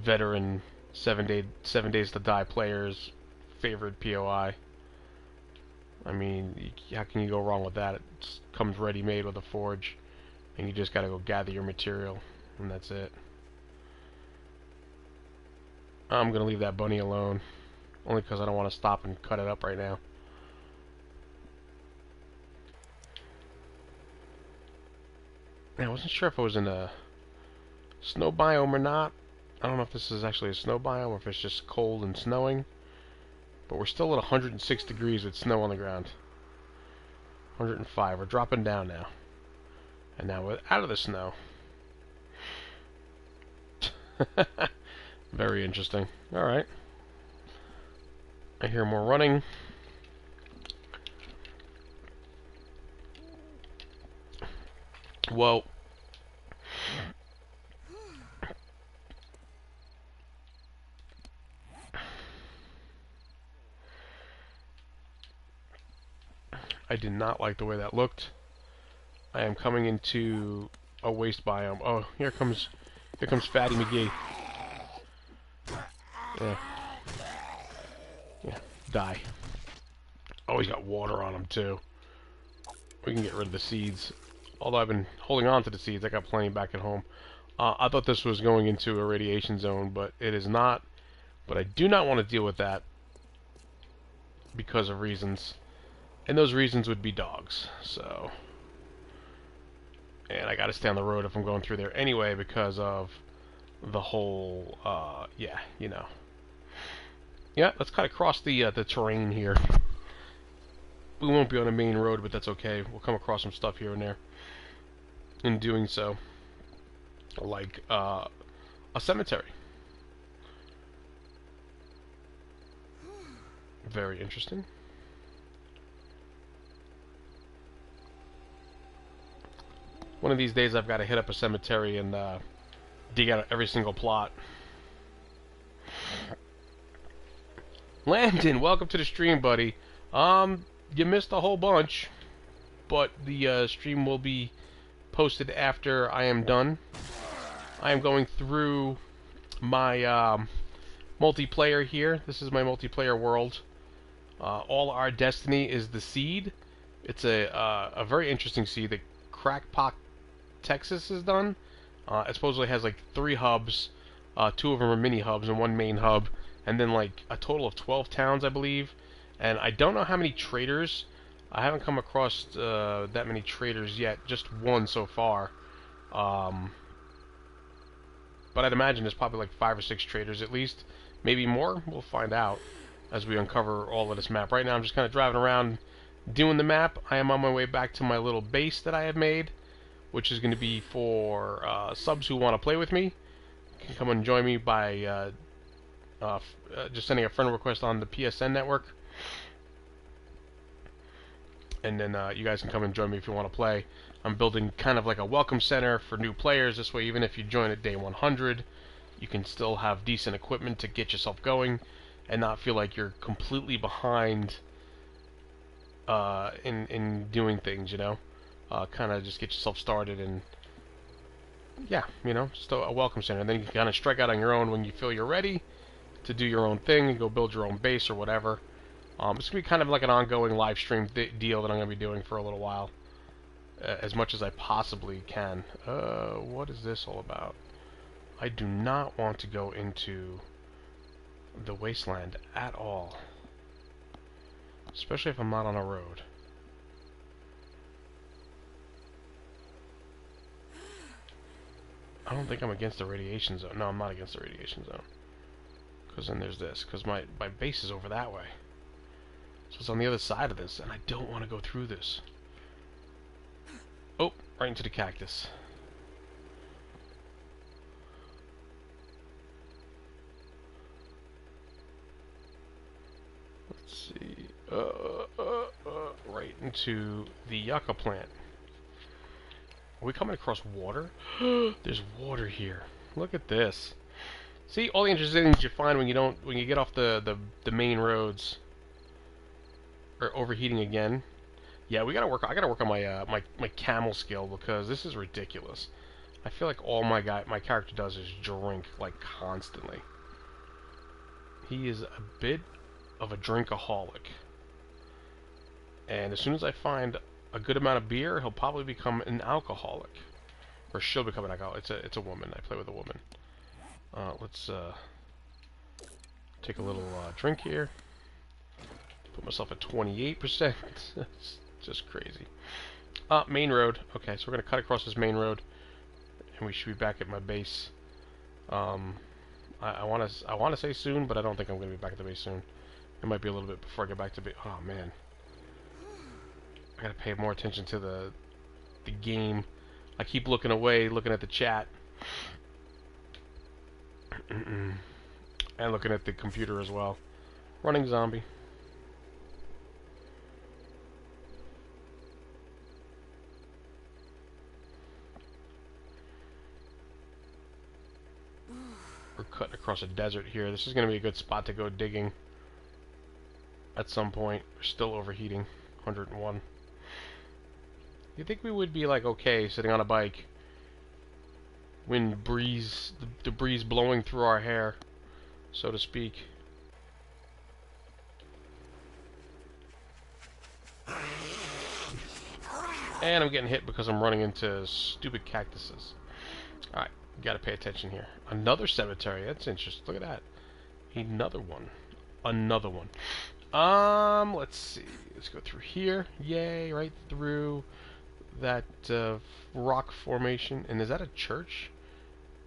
veteran 7 Days to Die players' favorite POI. I mean, how can you go wrong with that? It comes ready-made with a forge, and you just gotta go gather your material, and that's it. I'm gonna leave that bunny alone, only because I don't want to stop and cut it up right now. I wasn't sure if I was in a snow biome or not. I don't know if this is actually a snow biome or if it's just cold and snowing. But we're still at 106 degrees with snow on the ground. 105. We're dropping down now. And now we're out of the snow. Very interesting. Alright. I hear more running. Whoa. I did not like the way that looked. I am coming into a waste biome. Oh, here comes Fatty McGee. Yeah. Yeah, die. Oh, he's got water on him too. We can get rid of the seeds. Although I've been holding on to the seeds, I got plenty back at home. I thought this was going into a radiation zone, but it is not. But I do not want to deal with that because of reasons. And those reasons would be dogs. So, and I gotta stay on the road if I'm going through there anyway because of the whole, yeah, you know. Yeah, let's kind of cross the terrain here. We won't be on a main road, but that's okay. We'll come across some stuff here and there. In doing so, like a cemetery. Very interesting. One of these days I've got to hit up a cemetery and dig out every single plot. Landon, welcome to the stream, buddy. You missed a whole bunch, but the stream will be posted after I am done. I am going through my multiplayer here. This is my multiplayer world. All Our Destiny is the seed. It's a very interesting seed that Crackpot, Texas has done. It supposedly has like 3 hubs. 2 of them are mini hubs and 1 main hub. And then like a total of 12 towns, I believe. And I don't know how many traders. I haven't come across that many traders yet. Just 1 so far. But I'd imagine there's probably like 5 or 6 traders at least. Maybe more. We'll find out as we uncover all of this map. Right now I'm just kind of driving around doing the map. I am on my way back to my little base that I have made, which is going to be for subs who want to play with me. You can come and join me by just sending a friend request on the PSN network. And then you guys can come and join me if you want to play. I'm building kind of like a welcome center for new players. This way, even if you join at day 100, you can still have decent equipment to get yourself going and not feel like you're completely behind in doing things, you know. Kind of just get yourself started and, yeah, you know, just a welcome center. And then you can kind of strike out on your own when you feel you're ready to do your own thing and go build your own base or whatever. It's going to be kind of like an ongoing live stream deal that I'm going to be doing for a little while. As much as I possibly can. What is this all about? I do not want to go into the wasteland at all. Especially if I'm not on a road. I don't think I'm against the radiation zone. No, I'm not against the radiation zone. Because then there's this. Because my base is over that way. So it's on the other side of this, and I don't want to go through this. Oh, right into the cactus. Let's see. Right into the yucca plant. Are we coming across water? There's water here. Look at this. See, all the interesting things you find when you get off the main roads. Or overheating again. Yeah, I gotta work on my my camel skill because this is ridiculous. I feel like all my character does is drink like constantly. He is a bit of a drinkaholic. And as soon as I find a good amount of beer, he'll probably become an alcoholic. Or she'll become an alcoholic. It's a woman. I play with a woman. Let's take a little drink here. Put myself at 28%. It's just crazy. Main road. Okay, so we're gonna cut across this main road, and we should be back at my base. I wanna say soon, but I don't think I'm gonna be back at the base soon. It might be a little bit before I get back to base. Oh man, I gotta pay more attention to the game. I keep looking away, looking at the chat, and looking at the computer as well. Running zombie. We're cutting across a desert here. This is going to be a good spot to go digging at some point. We're still overheating. 101. You think we would be like okay sitting on a bike, wind breeze, the breeze blowing through our hair, so to speak. And I'm getting hit because I'm running into stupid cactuses. Alright, gotta pay attention here. Another cemetery, that's interesting. Look at that. Another one. Another one. Let's see. Let's go through here. Yay, right through that rock formation. And is that a church?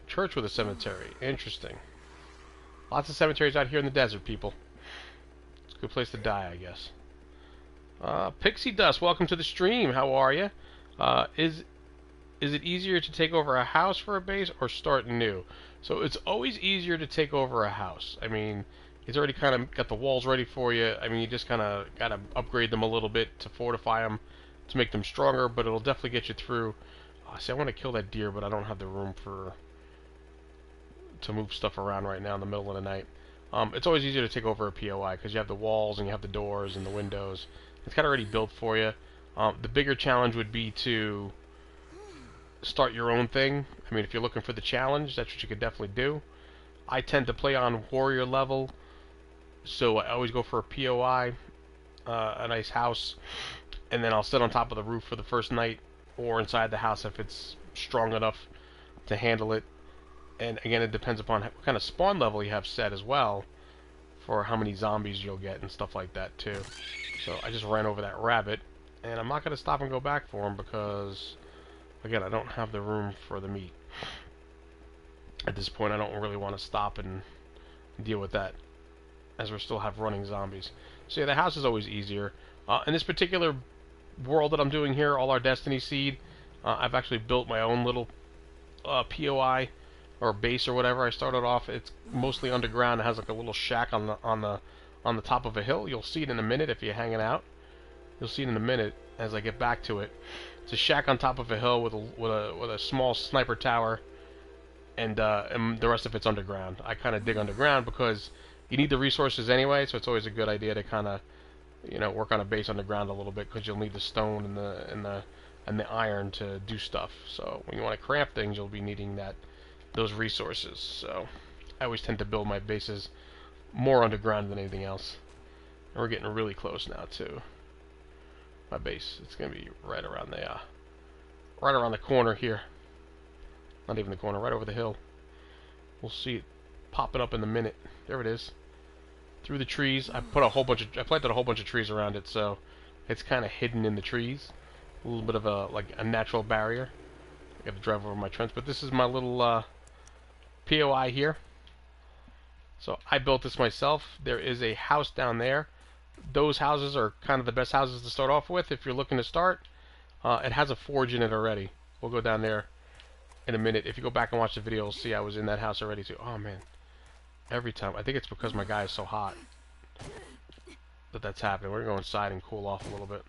Church with a cemetery. Interesting. Lots of cemeteries out here in the desert, people. It's a good place to die, I guess. Pixie Dust, welcome to the stream. How are you? Is it easier to take over a house for a base or start new? So it's always easier to take over a house. I mean, it's already kind of got the walls ready for you. I mean, you just kind of got to upgrade them a little bit to fortify them, to make them stronger, but it'll definitely get you through. See, I want to kill that deer, but I don't have the room to move stuff around right now in the middle of the night. It's always easier to take over a POI because you have the walls and you have the doors and the windows. It's kind of already built for you. The bigger challenge would be to start your own thing. I mean, if you're looking for the challenge, that's what you could definitely do. I tend to play on warrior level, so I always go for a POI, a nice house, and then I'll sit on top of the roof for the first night, or inside the house if it's strong enough to handle it. And again, it depends upon what kind of spawn level you have set as well, for how many zombies you'll get and stuff like that too. So I just ran over that rabbit, and I'm not going to stop and go back for him because, again, I don't have the room for the meat. At this point, I don't really want to stop and deal with that, as we still have running zombies. So yeah, the house is always easier. In this particular world that I'm doing here, All Our Destiny Seed, I've actually built my own little POI or base or whatever. I started off, it's mostly underground. It has like a little shack on the top of a hill. You'll see it in a minute if you're hanging out. You'll see it in a minute as I get back to it. It's a shack on top of a hill with a small sniper tower, and the rest of it's underground. I kind of dig underground because you need the resources anyway, so it's always a good idea to kind of, you know, work on a base underground a little bit because you'll need the stone and the iron to do stuff. So when you want to craft things, you'll be needing those resources. So I always tend to build my bases more underground than anything else. And we're getting really close now to my base. It's gonna be right around the corner here. Not even the corner, right over the hill. We'll see it popping up in a minute. There it is. Through the trees. I planted a whole bunch of trees around it, so it's kind of hidden in the trees. A little bit of a natural barrier. I got to drive over my trench, but this is my little POI here. So I built this myself. There is a house down there. Those houses are kind of the best houses to start off with if you're looking to start. It has a forge in it already. We'll go down there in a minute. If you go back and watch the video, you'll see I was in that house already too. Oh man, every time. I think it's because my guy is so hot that's happening. We're gonna go inside and cool off a little bit.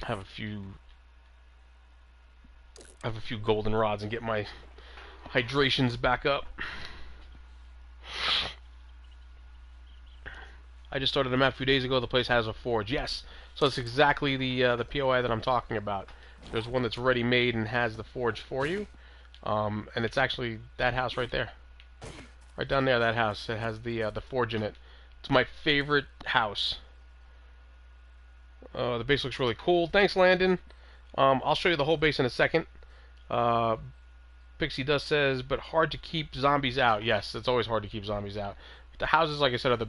Have a few golden rods and get my hydrations back up. I just started a map a few days ago. The place has a forge. Yes, so it's exactly the POI that I'm talking about. There's one that's ready made and has the forge for you, and it's actually that house right there, right down there. That house, it has the forge in it. It's my favorite house. The base looks really cool. Thanks, Landon. I'll show you the whole base in a second. Pixie Dust says, but hard to keep zombies out. Yes, it's always hard to keep zombies out. The houses, like I said, are the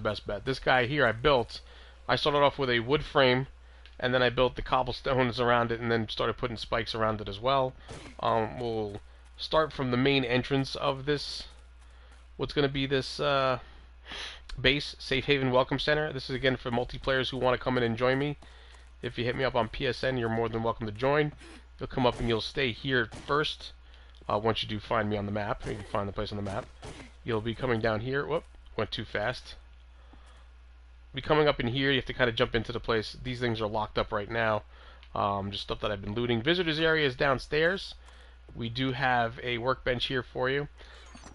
best bet. This guy here I started off with a wood frame, and then I built the cobblestones around it, and then started putting spikes around it as well. We'll start from the main entrance of this, what's going to be this base, Safe Haven Welcome Center. This is again for multiplayers who want to come in and join me. If you hit me up on PSN, you're more than welcome to join. You'll come up and you'll stay here first. Once you do find me on the map, you can find the place on the map. You'll be coming down here. Whoop, went too fast. Be coming up in here. You have to kind of jump into the place. These things are locked up right now. Just stuff that I've been looting. Visitors area is downstairs. We do have a workbench here for you.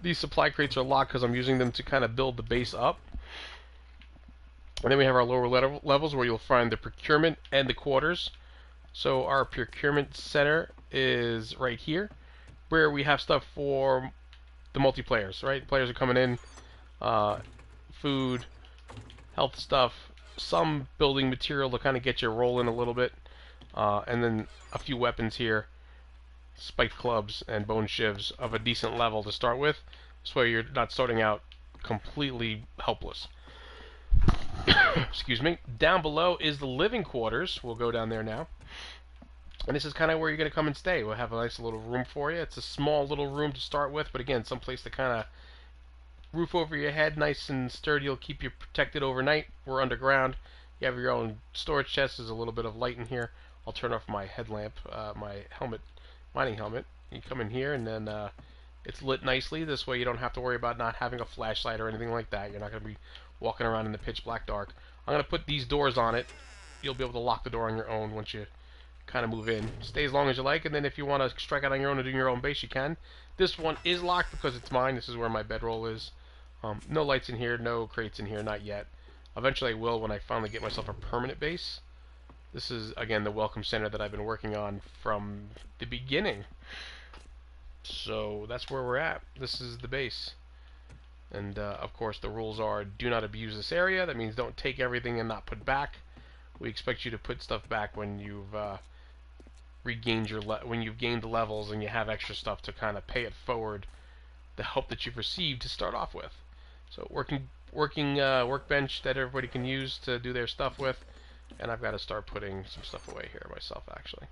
These supply crates are locked because I'm using them to kind of build the base up. And then we have our lower levels where you'll find the procurement and the quarters. So our procurement center is right here, where we have stuff for the multiplayers, right? Players are coming in, food, health stuff, some building material to kind of get you rolling a little bit, and then a few weapons here, spiked clubs and bone shivs of a decent level to start with, so you're not starting out completely helpless. Excuse me. Down below is the living quarters. We'll go down there now. And this is kind of where you're going to come and stay. We'll have a nice little room for you. It's a small little room to start with, but again, someplace to kind of roof over your head, nice and sturdy. You'll keep you protected overnight. We're underground. You have your own storage chest. There's a little bit of light in here. I'll turn off my headlamp, my helmet, mining helmet. You come in here, and then it's lit nicely. This way you don't have to worry about not having a flashlight or anything like that. You're not going to be walking around in the pitch black dark. I'm going to put these doors on it. You'll be able to lock the door on your own once you kind of move in. Stay as long as you like, and then if you want to strike out on your own and do your own base, you can. This one is locked because it's mine. This is where my bedroll is. No lights in here, no crates in here, not yet. Eventually I will when I finally get myself a permanent base. This is, again, the welcome center that I've been working on from the beginning. So that's where we're at. This is the base. And, of course, the rules are do not abuse this area. That means don't take everything and not put back. We expect you to put stuff back when you've regained when you've gained the levels and you have extra stuff to kind of pay it forward the help that you've received to start off with. So working workbench that everybody can use to do their stuff with, and I've got to start putting some stuff away here myself actually.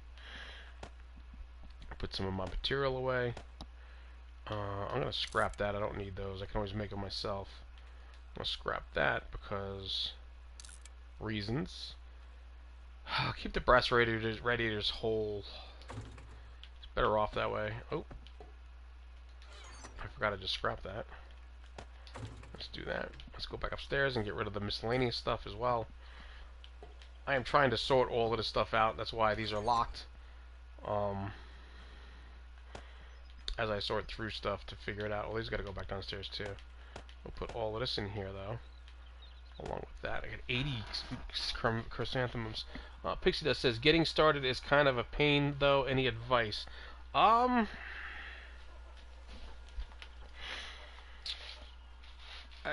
Put some of my material away. I'm gonna scrap that. I don't need those. I can always make them myself. I'm gonna scrap that because reasons. I'll keep the brass radiators whole. It's better off that way. Oh, I forgot to just scrap that. Let's do that. Let's go back upstairs and get rid of the miscellaneous stuff as well. I am trying to sort all of this stuff out. That's why these are locked. As I sort through stuff to figure it out. Well, these got to go back downstairs too. We'll put all of this in here though. Along with that, I got 80 chrysanthemums. Pixie Dust says, getting started is kind of a pain, though. Any advice?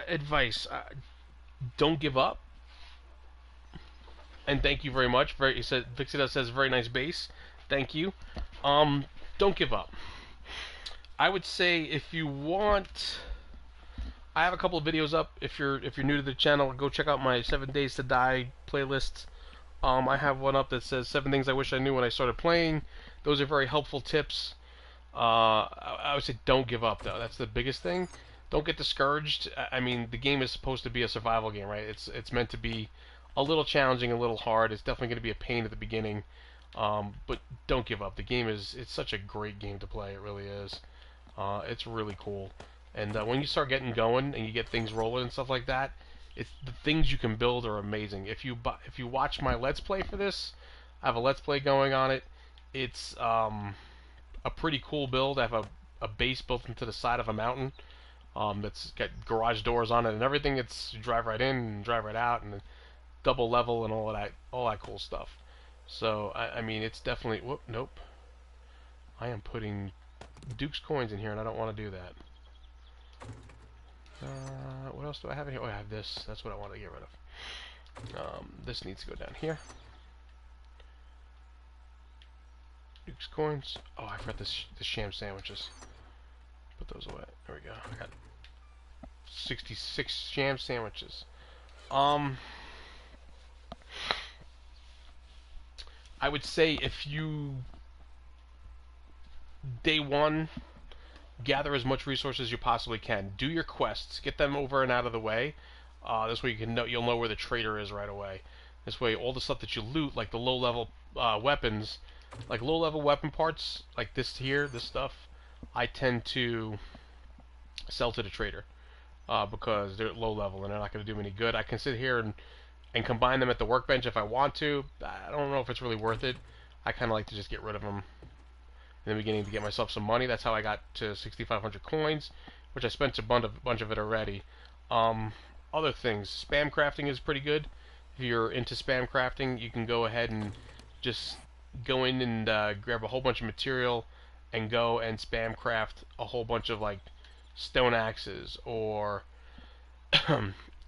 Advice. Don't give up. And thank you very much. He said, Pixie Dust says, very nice base. Thank you. Don't give up. I would say if you want... I have a couple of videos up. If you're new to the channel, go check out my 7 Days to Die playlist. I have one up that says 7 things I wish I knew when I started playing. Those are very helpful tips. I would say don't give up though. That's the biggest thing. Don't get discouraged. I mean, the game is supposed to be a survival game, right? It's meant to be a little challenging, a little hard. It's definitely going to be a pain at the beginning. But don't give up. The game it's such a great game to play. It really is. It's really cool. And when you start getting going and you get things rolling and stuff like that, it's the things you can build are amazing. If you watch my Let's Play for this, I have a Let's Play going on it. It's a pretty cool build. I have a base built into the side of a mountain that's got garage doors on it and everything. It's you drive right in and drive right out and double level and all that cool stuff. So I mean, it's definitely. Whoop, nope. I am putting Duke's coins in here, and I don't want to do that. What else do I have in here? Oh, I have this. That's what I want to get rid of. This needs to go down here. Duke's coins. Oh, I forgot the sham sandwiches. Put those away. There we go. I got 66 sham sandwiches. I would say if you day one, gather as much resources as you possibly can. Do your quests. Get them over and out of the way. This way you'll know where the trader is right away. This way all the stuff that you loot, like the low-level weapons, like low-level weapon parts, like this here, this stuff, I tend to sell to the trader because they're low level and they're not going to do me any good. I can sit here and combine them at the workbench if I want to. I don't know if it's really worth it. I kind of like to just get rid of them in the beginning to get myself some money. That's how I got to 6,500 coins, which I spent a bunch of it already. Other things, spam crafting is pretty good. If you're into spam crafting, you can go ahead and just go in and grab a whole bunch of material and go and spam craft a whole bunch of like stone axes or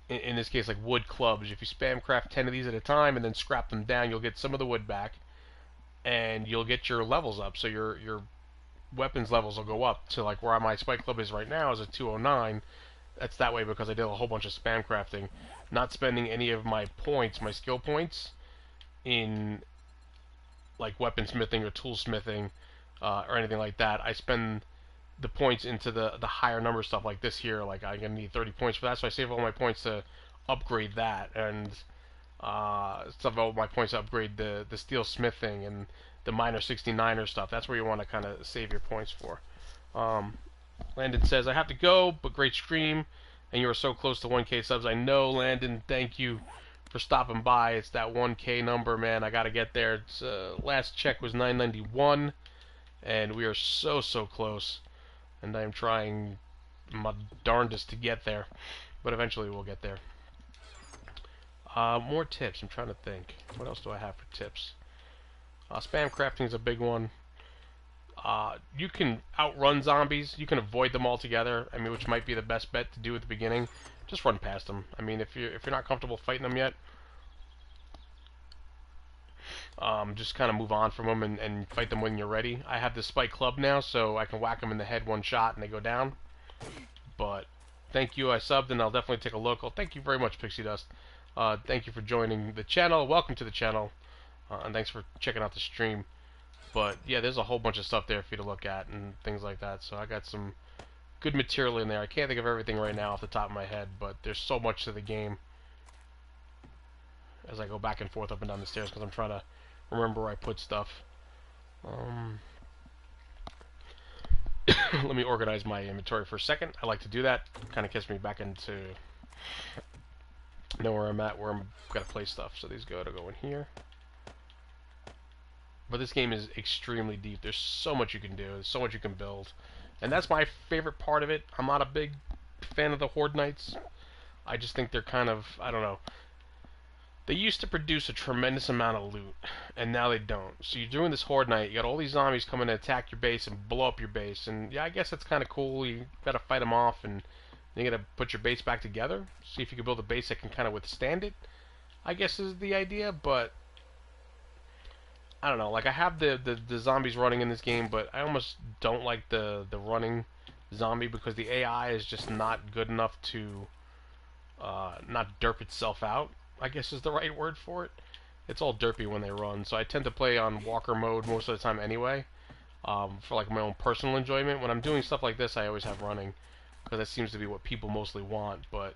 in this case like wood clubs. If you spam craft 10 of these at a time and then scrap them down, you'll get some of the wood back and you'll get your levels up. So your weapons levels will go up to like where my spike club is right now is a 209. That's that way because I did a whole bunch of spam crafting. not spending any of my points, my skill points, in like weaponsmithing or toolsmithing or anything like that. I spend the points into the higher number stuff like this here. Like I'm gonna need 30 points for that, so I save all my points to upgrade that, and stuff all my points to upgrade the steel smithing and the minor 69er stuff. That's where you want to kind of save your points for. Landon says, I have to go, but great stream, and you are so close to 1K subs. I know, Landon, thank you for stopping by. It's that 1K number, man. I got to get there. It's, last check was 991, and we are so close, and I am trying my darndest to get there, but eventually we'll get there. More tips. I'm trying to think. What else do I have for tips? Spam crafting is a big one. You can outrun zombies. You can avoid them altogether. I mean, which might be the best bet to do at the beginning. Just run past them. I mean, if you're not comfortable fighting them yet, just kind of move on from them and fight them when you're ready. I have the spike club now, so I can whack them in the head one shot and they go down. But thank you. I subbed, and I'll definitely take a look. Oh, thank you very much, Pixie Dust. Thank you for joining the channel. Welcome to the channel, and thanks for checking out the stream. But yeah, there's a whole bunch of stuff there for you to look at and things like that. So I got some good material in there. I can't think of everything right now off the top of my head, but there's so much to the game as I go back and forth up and down the stairs because I'm trying to remember where I put stuff. Let me organize my inventory for a second. I like to do that. Kind of gets me back into know where I'm at, where I'm gonna place stuff. So these go in here. But this game is extremely deep. There's so much you can do. There's so much you can build. And that's my favorite part of it. I'm not a big fan of the Horde Knights. I just think they're kind of, I don't know. They used to produce a tremendous amount of loot, and now they don't. So you're doing this Horde Knight, you got all these zombies coming to attack your base and blow up your base. And yeah, I guess that's kind of cool. You gotta fight them off, and then you gotta put your base back together. See if you can build a base that can kind of withstand it, I guess is the idea, but I don't know, like I have the zombies running in this game, but I almost don't like the running zombie because the AI is just not good enough to not derp itself out, I guess is the right word for it. It's all derpy when they run, so I tend to play on walker mode most of the time anyway, for like my own personal enjoyment. When I'm doing stuff like this, I always have running, because that seems to be what people mostly want, but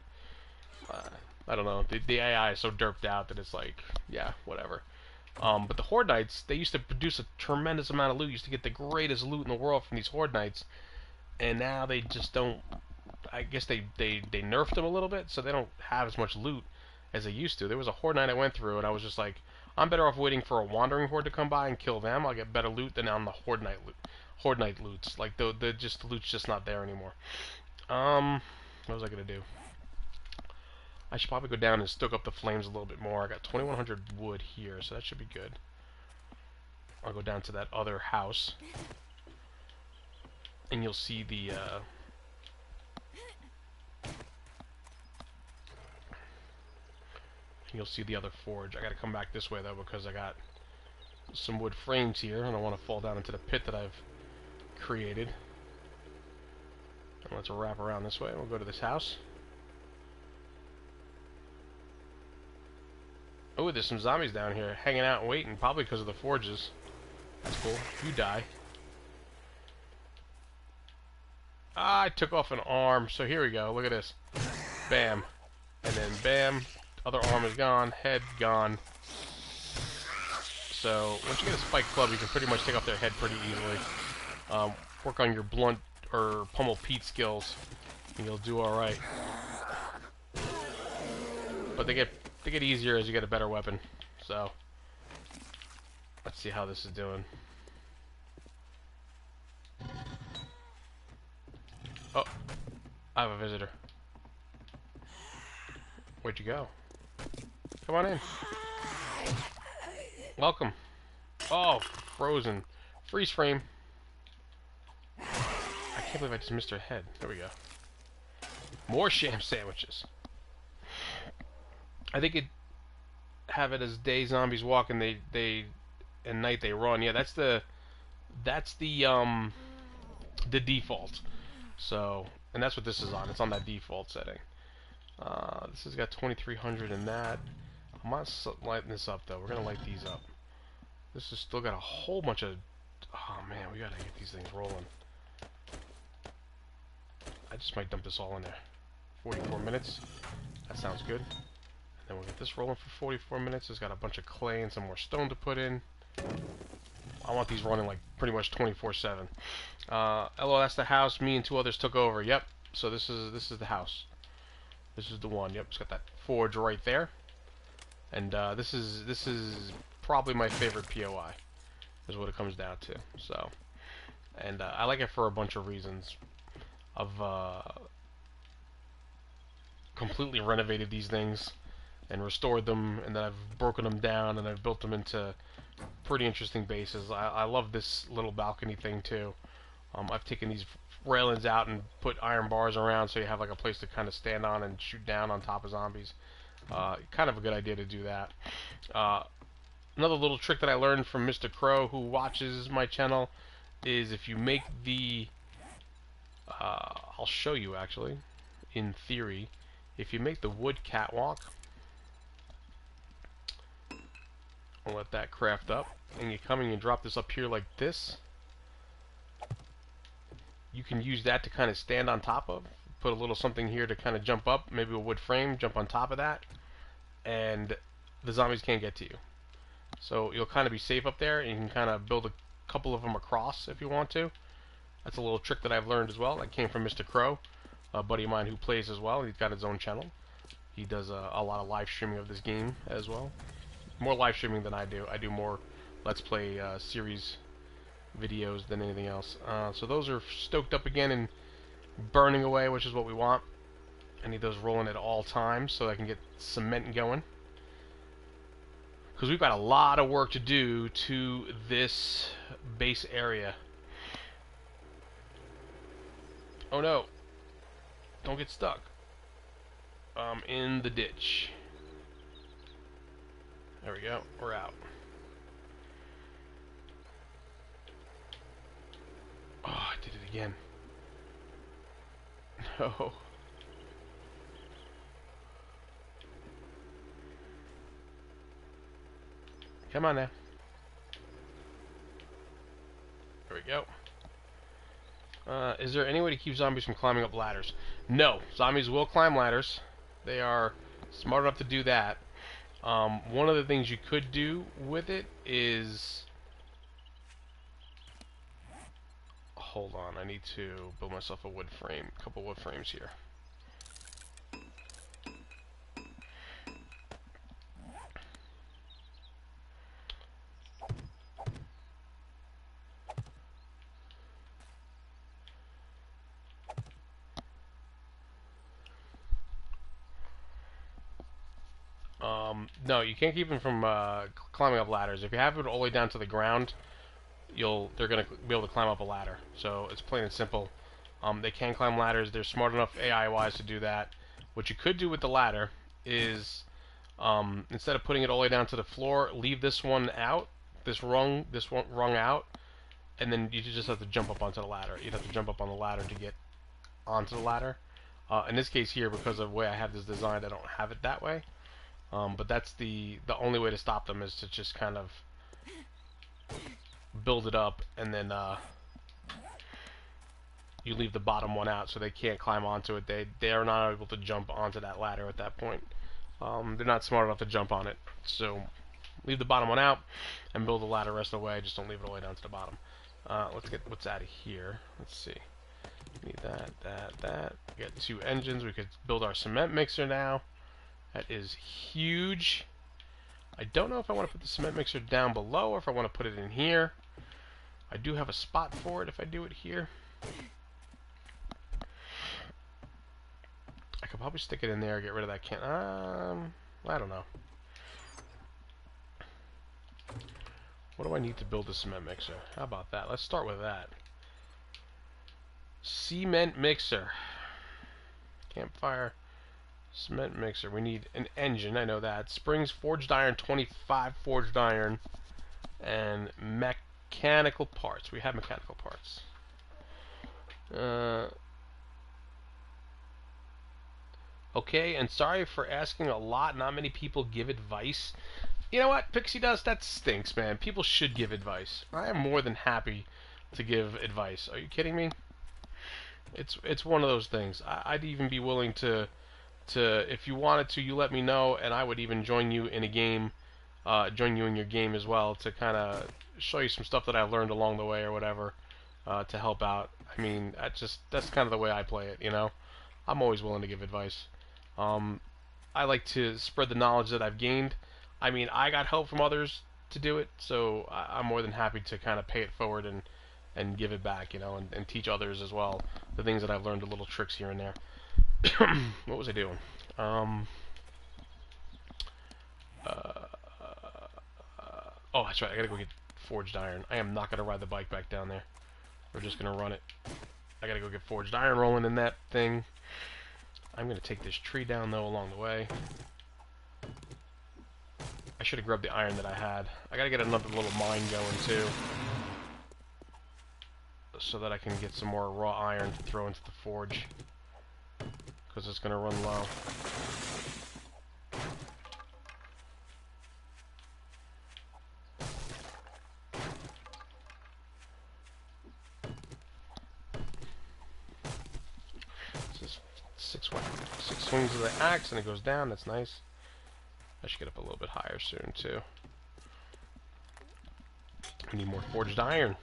I don't know, the AI is so derped out that it's like, yeah, whatever. But the Horde Knights, they used to produce a tremendous amount of loot. Used to get the greatest loot in the world from these Horde Knights, and now they just don't. I guess they nerfed them a little bit, so they don't have as much loot as they used to. There was a Horde Knight I went through, and I was just like, I'm better off waiting for a Wandering Horde to come by and kill them. I'll get better loot than on the Horde Knight loots. Like the loot's just not there anymore. What was I gonna do? I should probably go down and stoke up the flames a little bit more. I got 2,100 wood here, so that should be good. I'll go down to that other house, and you'll see the other forge. I gotta come back this way though because I got some wood frames here, and I want to fall down into the pit that I've created. And let's wrap around this way. We'll go to this house. Oh, there's some zombies down here hanging out and waiting, probably because of the forges. That's cool. You die. Ah, I took off an arm, so here we go. Look at this. Bam. And then bam. Other arm is gone. Head gone. So, once you get a spike club, you can pretty much take off their head pretty easily. Work on your blunt or pummel Pete skills, and you'll do alright. But they get easier as you get a better weapon. So let's see how this is doing. Oh, I have a visitor. Where'd you go? Come on in. Welcome. Oh, frozen. Freeze frame. I can't believe I just missed her head. There we go. More sham sandwiches. I think it have it as day zombies walk and and night they run. Yeah, that's the default. So, and that's what this is on. It's on that default setting. This has got 2300 in that. I'm not lighting this up though. We're gonna light these up. This has still got a whole bunch of. Oh man, we gotta get these things rolling. I just might dump this all in there. 44 minutes. That sounds good. And then we'll get this rolling for 44 minutes. It's got a bunch of clay and some more stone to put in. I want these running like pretty much 24/7. Hello, that's the house. Me and two others took over. Yep. So this is the house. This is the one. Yep. It's got that forge right there. And this is probably my favorite POI. Is what it comes down to. So, and I like it for a bunch of reasons. I've completely renovated these things and restored them, and then I've broken them down and I've built them into pretty interesting bases. I love this little balcony thing too. I've taken these railings out and put iron bars around so you have like a place to kind of stand on and shoot down on top of zombies. Kind of a good idea to do that. Another little trick that I learned from Mr. Crow, who watches my channel, is if you make the I'll show you actually in theory. If you make the wood catwalk, I'll let that craft up, and you come and you drop this up here like this, you can use that to kind of stand on top of, put a little something here to kind of jump up, maybe a wood frame, jump on top of that, and the zombies can't get to you. So you'll kind of be safe up there, and you can kind of build a couple of them across if you want to. That's a little trick that I've learned as well. That came from Mr. Crow, a buddy of mine who plays as well. He's got his own channel. He does a lot of live streaming of this game as well. More live streaming than I do. I do more Let's Play series videos than anything else. So those are stoked up again and burning away, which is what we want. I need those rolling at all times so I can get cement going. Because we've got a lot of work to do to this base area. Oh no. Don't get stuck. In the ditch. There we go. We're out. Oh, I did it again. No. Come on now. There we go. Is there any way to keep zombies from climbing up ladders? No. Zombies will climb ladders. They are smart enough to do that. One of the things you could do with it is... Hold on, I need to build myself a wood frame. A couple wood frames here. No, you can't keep them from climbing up ladders. If you have it all the way down to the ground, they're gonna be able to climb up a ladder. So it's plain and simple. They can climb ladders. They're smart enough AI-wise to do that. What you could do with the ladder is instead of putting it all the way down to the floor, leave this one out, this rung out, and then you just have to jump up onto the ladder. You'd have to jump up on the ladder to get onto the ladder. In this case here, because of the way I have this designed, I don't have it that way. But that's the only way to stop them, is to just kind of build it up, and then you leave the bottom one out so they can't climb onto it. They are not able to jump onto that ladder at that point. They're not smart enough to jump on it. So leave the bottom one out and build the ladder the rest of the way. Just don't leave it all the way down to the bottom. Let's get what's out of here. Let's see. Need that. We got 2 engines. We could build our cement mixer now. That is huge. I don't know if I want to put the cement mixer down below or if I want to put it in here. I do have a spot for it if I do it here. I could probably stick it in there, get rid of that can. I don't know. What do I need to build a cement mixer? How about that? Let's start with that. Cement mixer. Campfire. Cement mixer. We need an engine, I know that. Springs, forged iron, 25 forged iron, and mechanical parts. We have mechanical parts. Okay, and sorry for asking a lot. Not many people give advice. You know what, Pixie Dust? That stinks, man. People should give advice. I am more than happy to give advice. Are you kidding me? It's one of those things. I'd even be willing to if you wanted to, you let me know, and I would even join you in a game, join you in your game as well to kind of show you some stuff that I've learned along the way or whatever, to help out. I mean, that's kind of the way I play it, you know. I'm always willing to give advice. Um, I like to spread the knowledge that I've gained. I mean, I got help from others to do it, so I'm more than happy to kind of pay it forward and give it back, you know, and teach others as well the things that I've learned, the little tricks here and there. What was I doing? Um, uh, oh, that's right. I gotta go get forged iron. I am not gonna ride the bike back down there. We're just gonna run it. I gotta go get forged iron rolling in that thing. I'm gonna take this tree down though along the way. I should have grabbed the iron that I had. I gotta get another little mine going too, so that I can get some more raw iron to throw into the forge, because it's gonna run low. Six swings of the axe and it goes down. That's nice. I should get up a little bit higher soon too. I need more forged iron.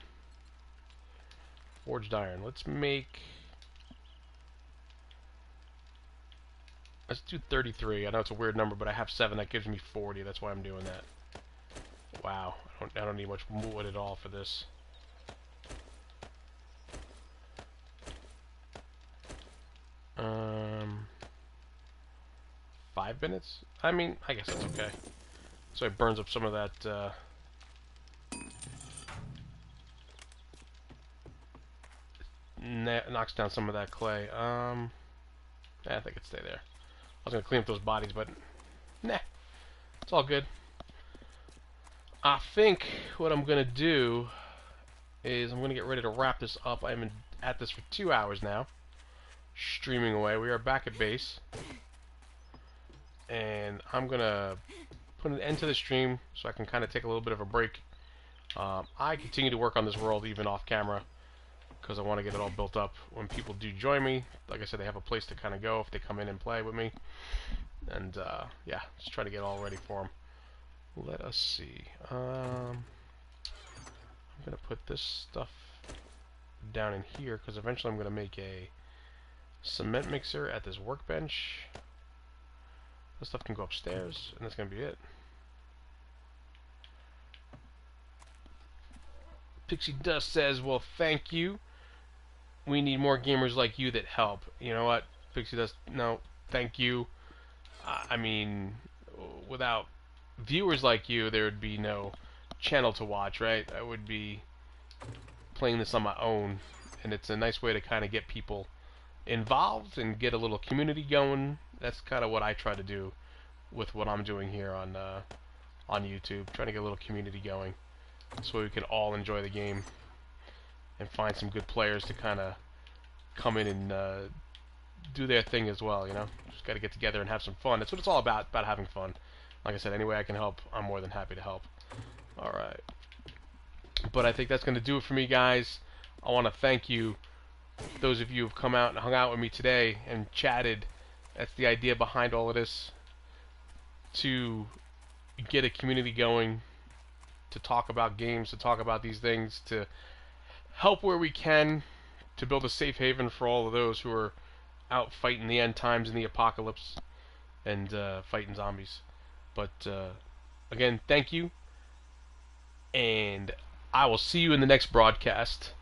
Forged iron. Let's do 33. I know it's a weird number, but I have 7. That gives me 40. That's why I'm doing that. Wow. I don't need much wood at all for this. Um, 5 minutes? I mean, I guess that's okay. So it burns up some of that, knocks down some of that clay. Yeah, I think it'd stay there. I was gonna clean up those bodies, but nah, it's all good. I think what I'm gonna do is I'm gonna get ready to wrap this up. I've been at this for 2 hours now, streaming away. We are back at base, and I'm gonna put an end to the stream so I can kind of take a little bit of a break. I continue to work on this world even off camera, because I want to get it all built up. When people do join me, like I said, they have a place to kind of go if they come in and play with me. And yeah, just try to get all ready for them. Let us see. I'm gonna put this stuff down in here because eventually I'm gonna make a cement mixer at this workbench. This stuff can go upstairs, and that's gonna be it. Pixie Dust says, "Well, thank you. We need more gamers like you that help." You know what, Pixie Dust? No, thank you. I mean, without viewers like you, there would be no channel to watch, right? I would be playing this on my own, and it's a nice way to kind of get people involved and get a little community going. That's kind of what I try to do with what I'm doing here on YouTube, trying to get a little community going, so we can all enjoy the game and find some good players to kind of come in and do their thing as well, you know? Just got to get together and have some fun. That's what it's all about having fun. Like I said, any way I can help, I'm more than happy to help. Alright. But I think that's going to do it for me, guys. I want to thank you, those of you who have come out and hung out with me today and chatted. That's the idea behind all of this, to get a community going, to talk about games, to talk about these things, to help where we can, to build a safe haven for all of those who are out fighting the end times and the apocalypse and fighting zombies. But again, thank you, and I will see you in the next broadcast.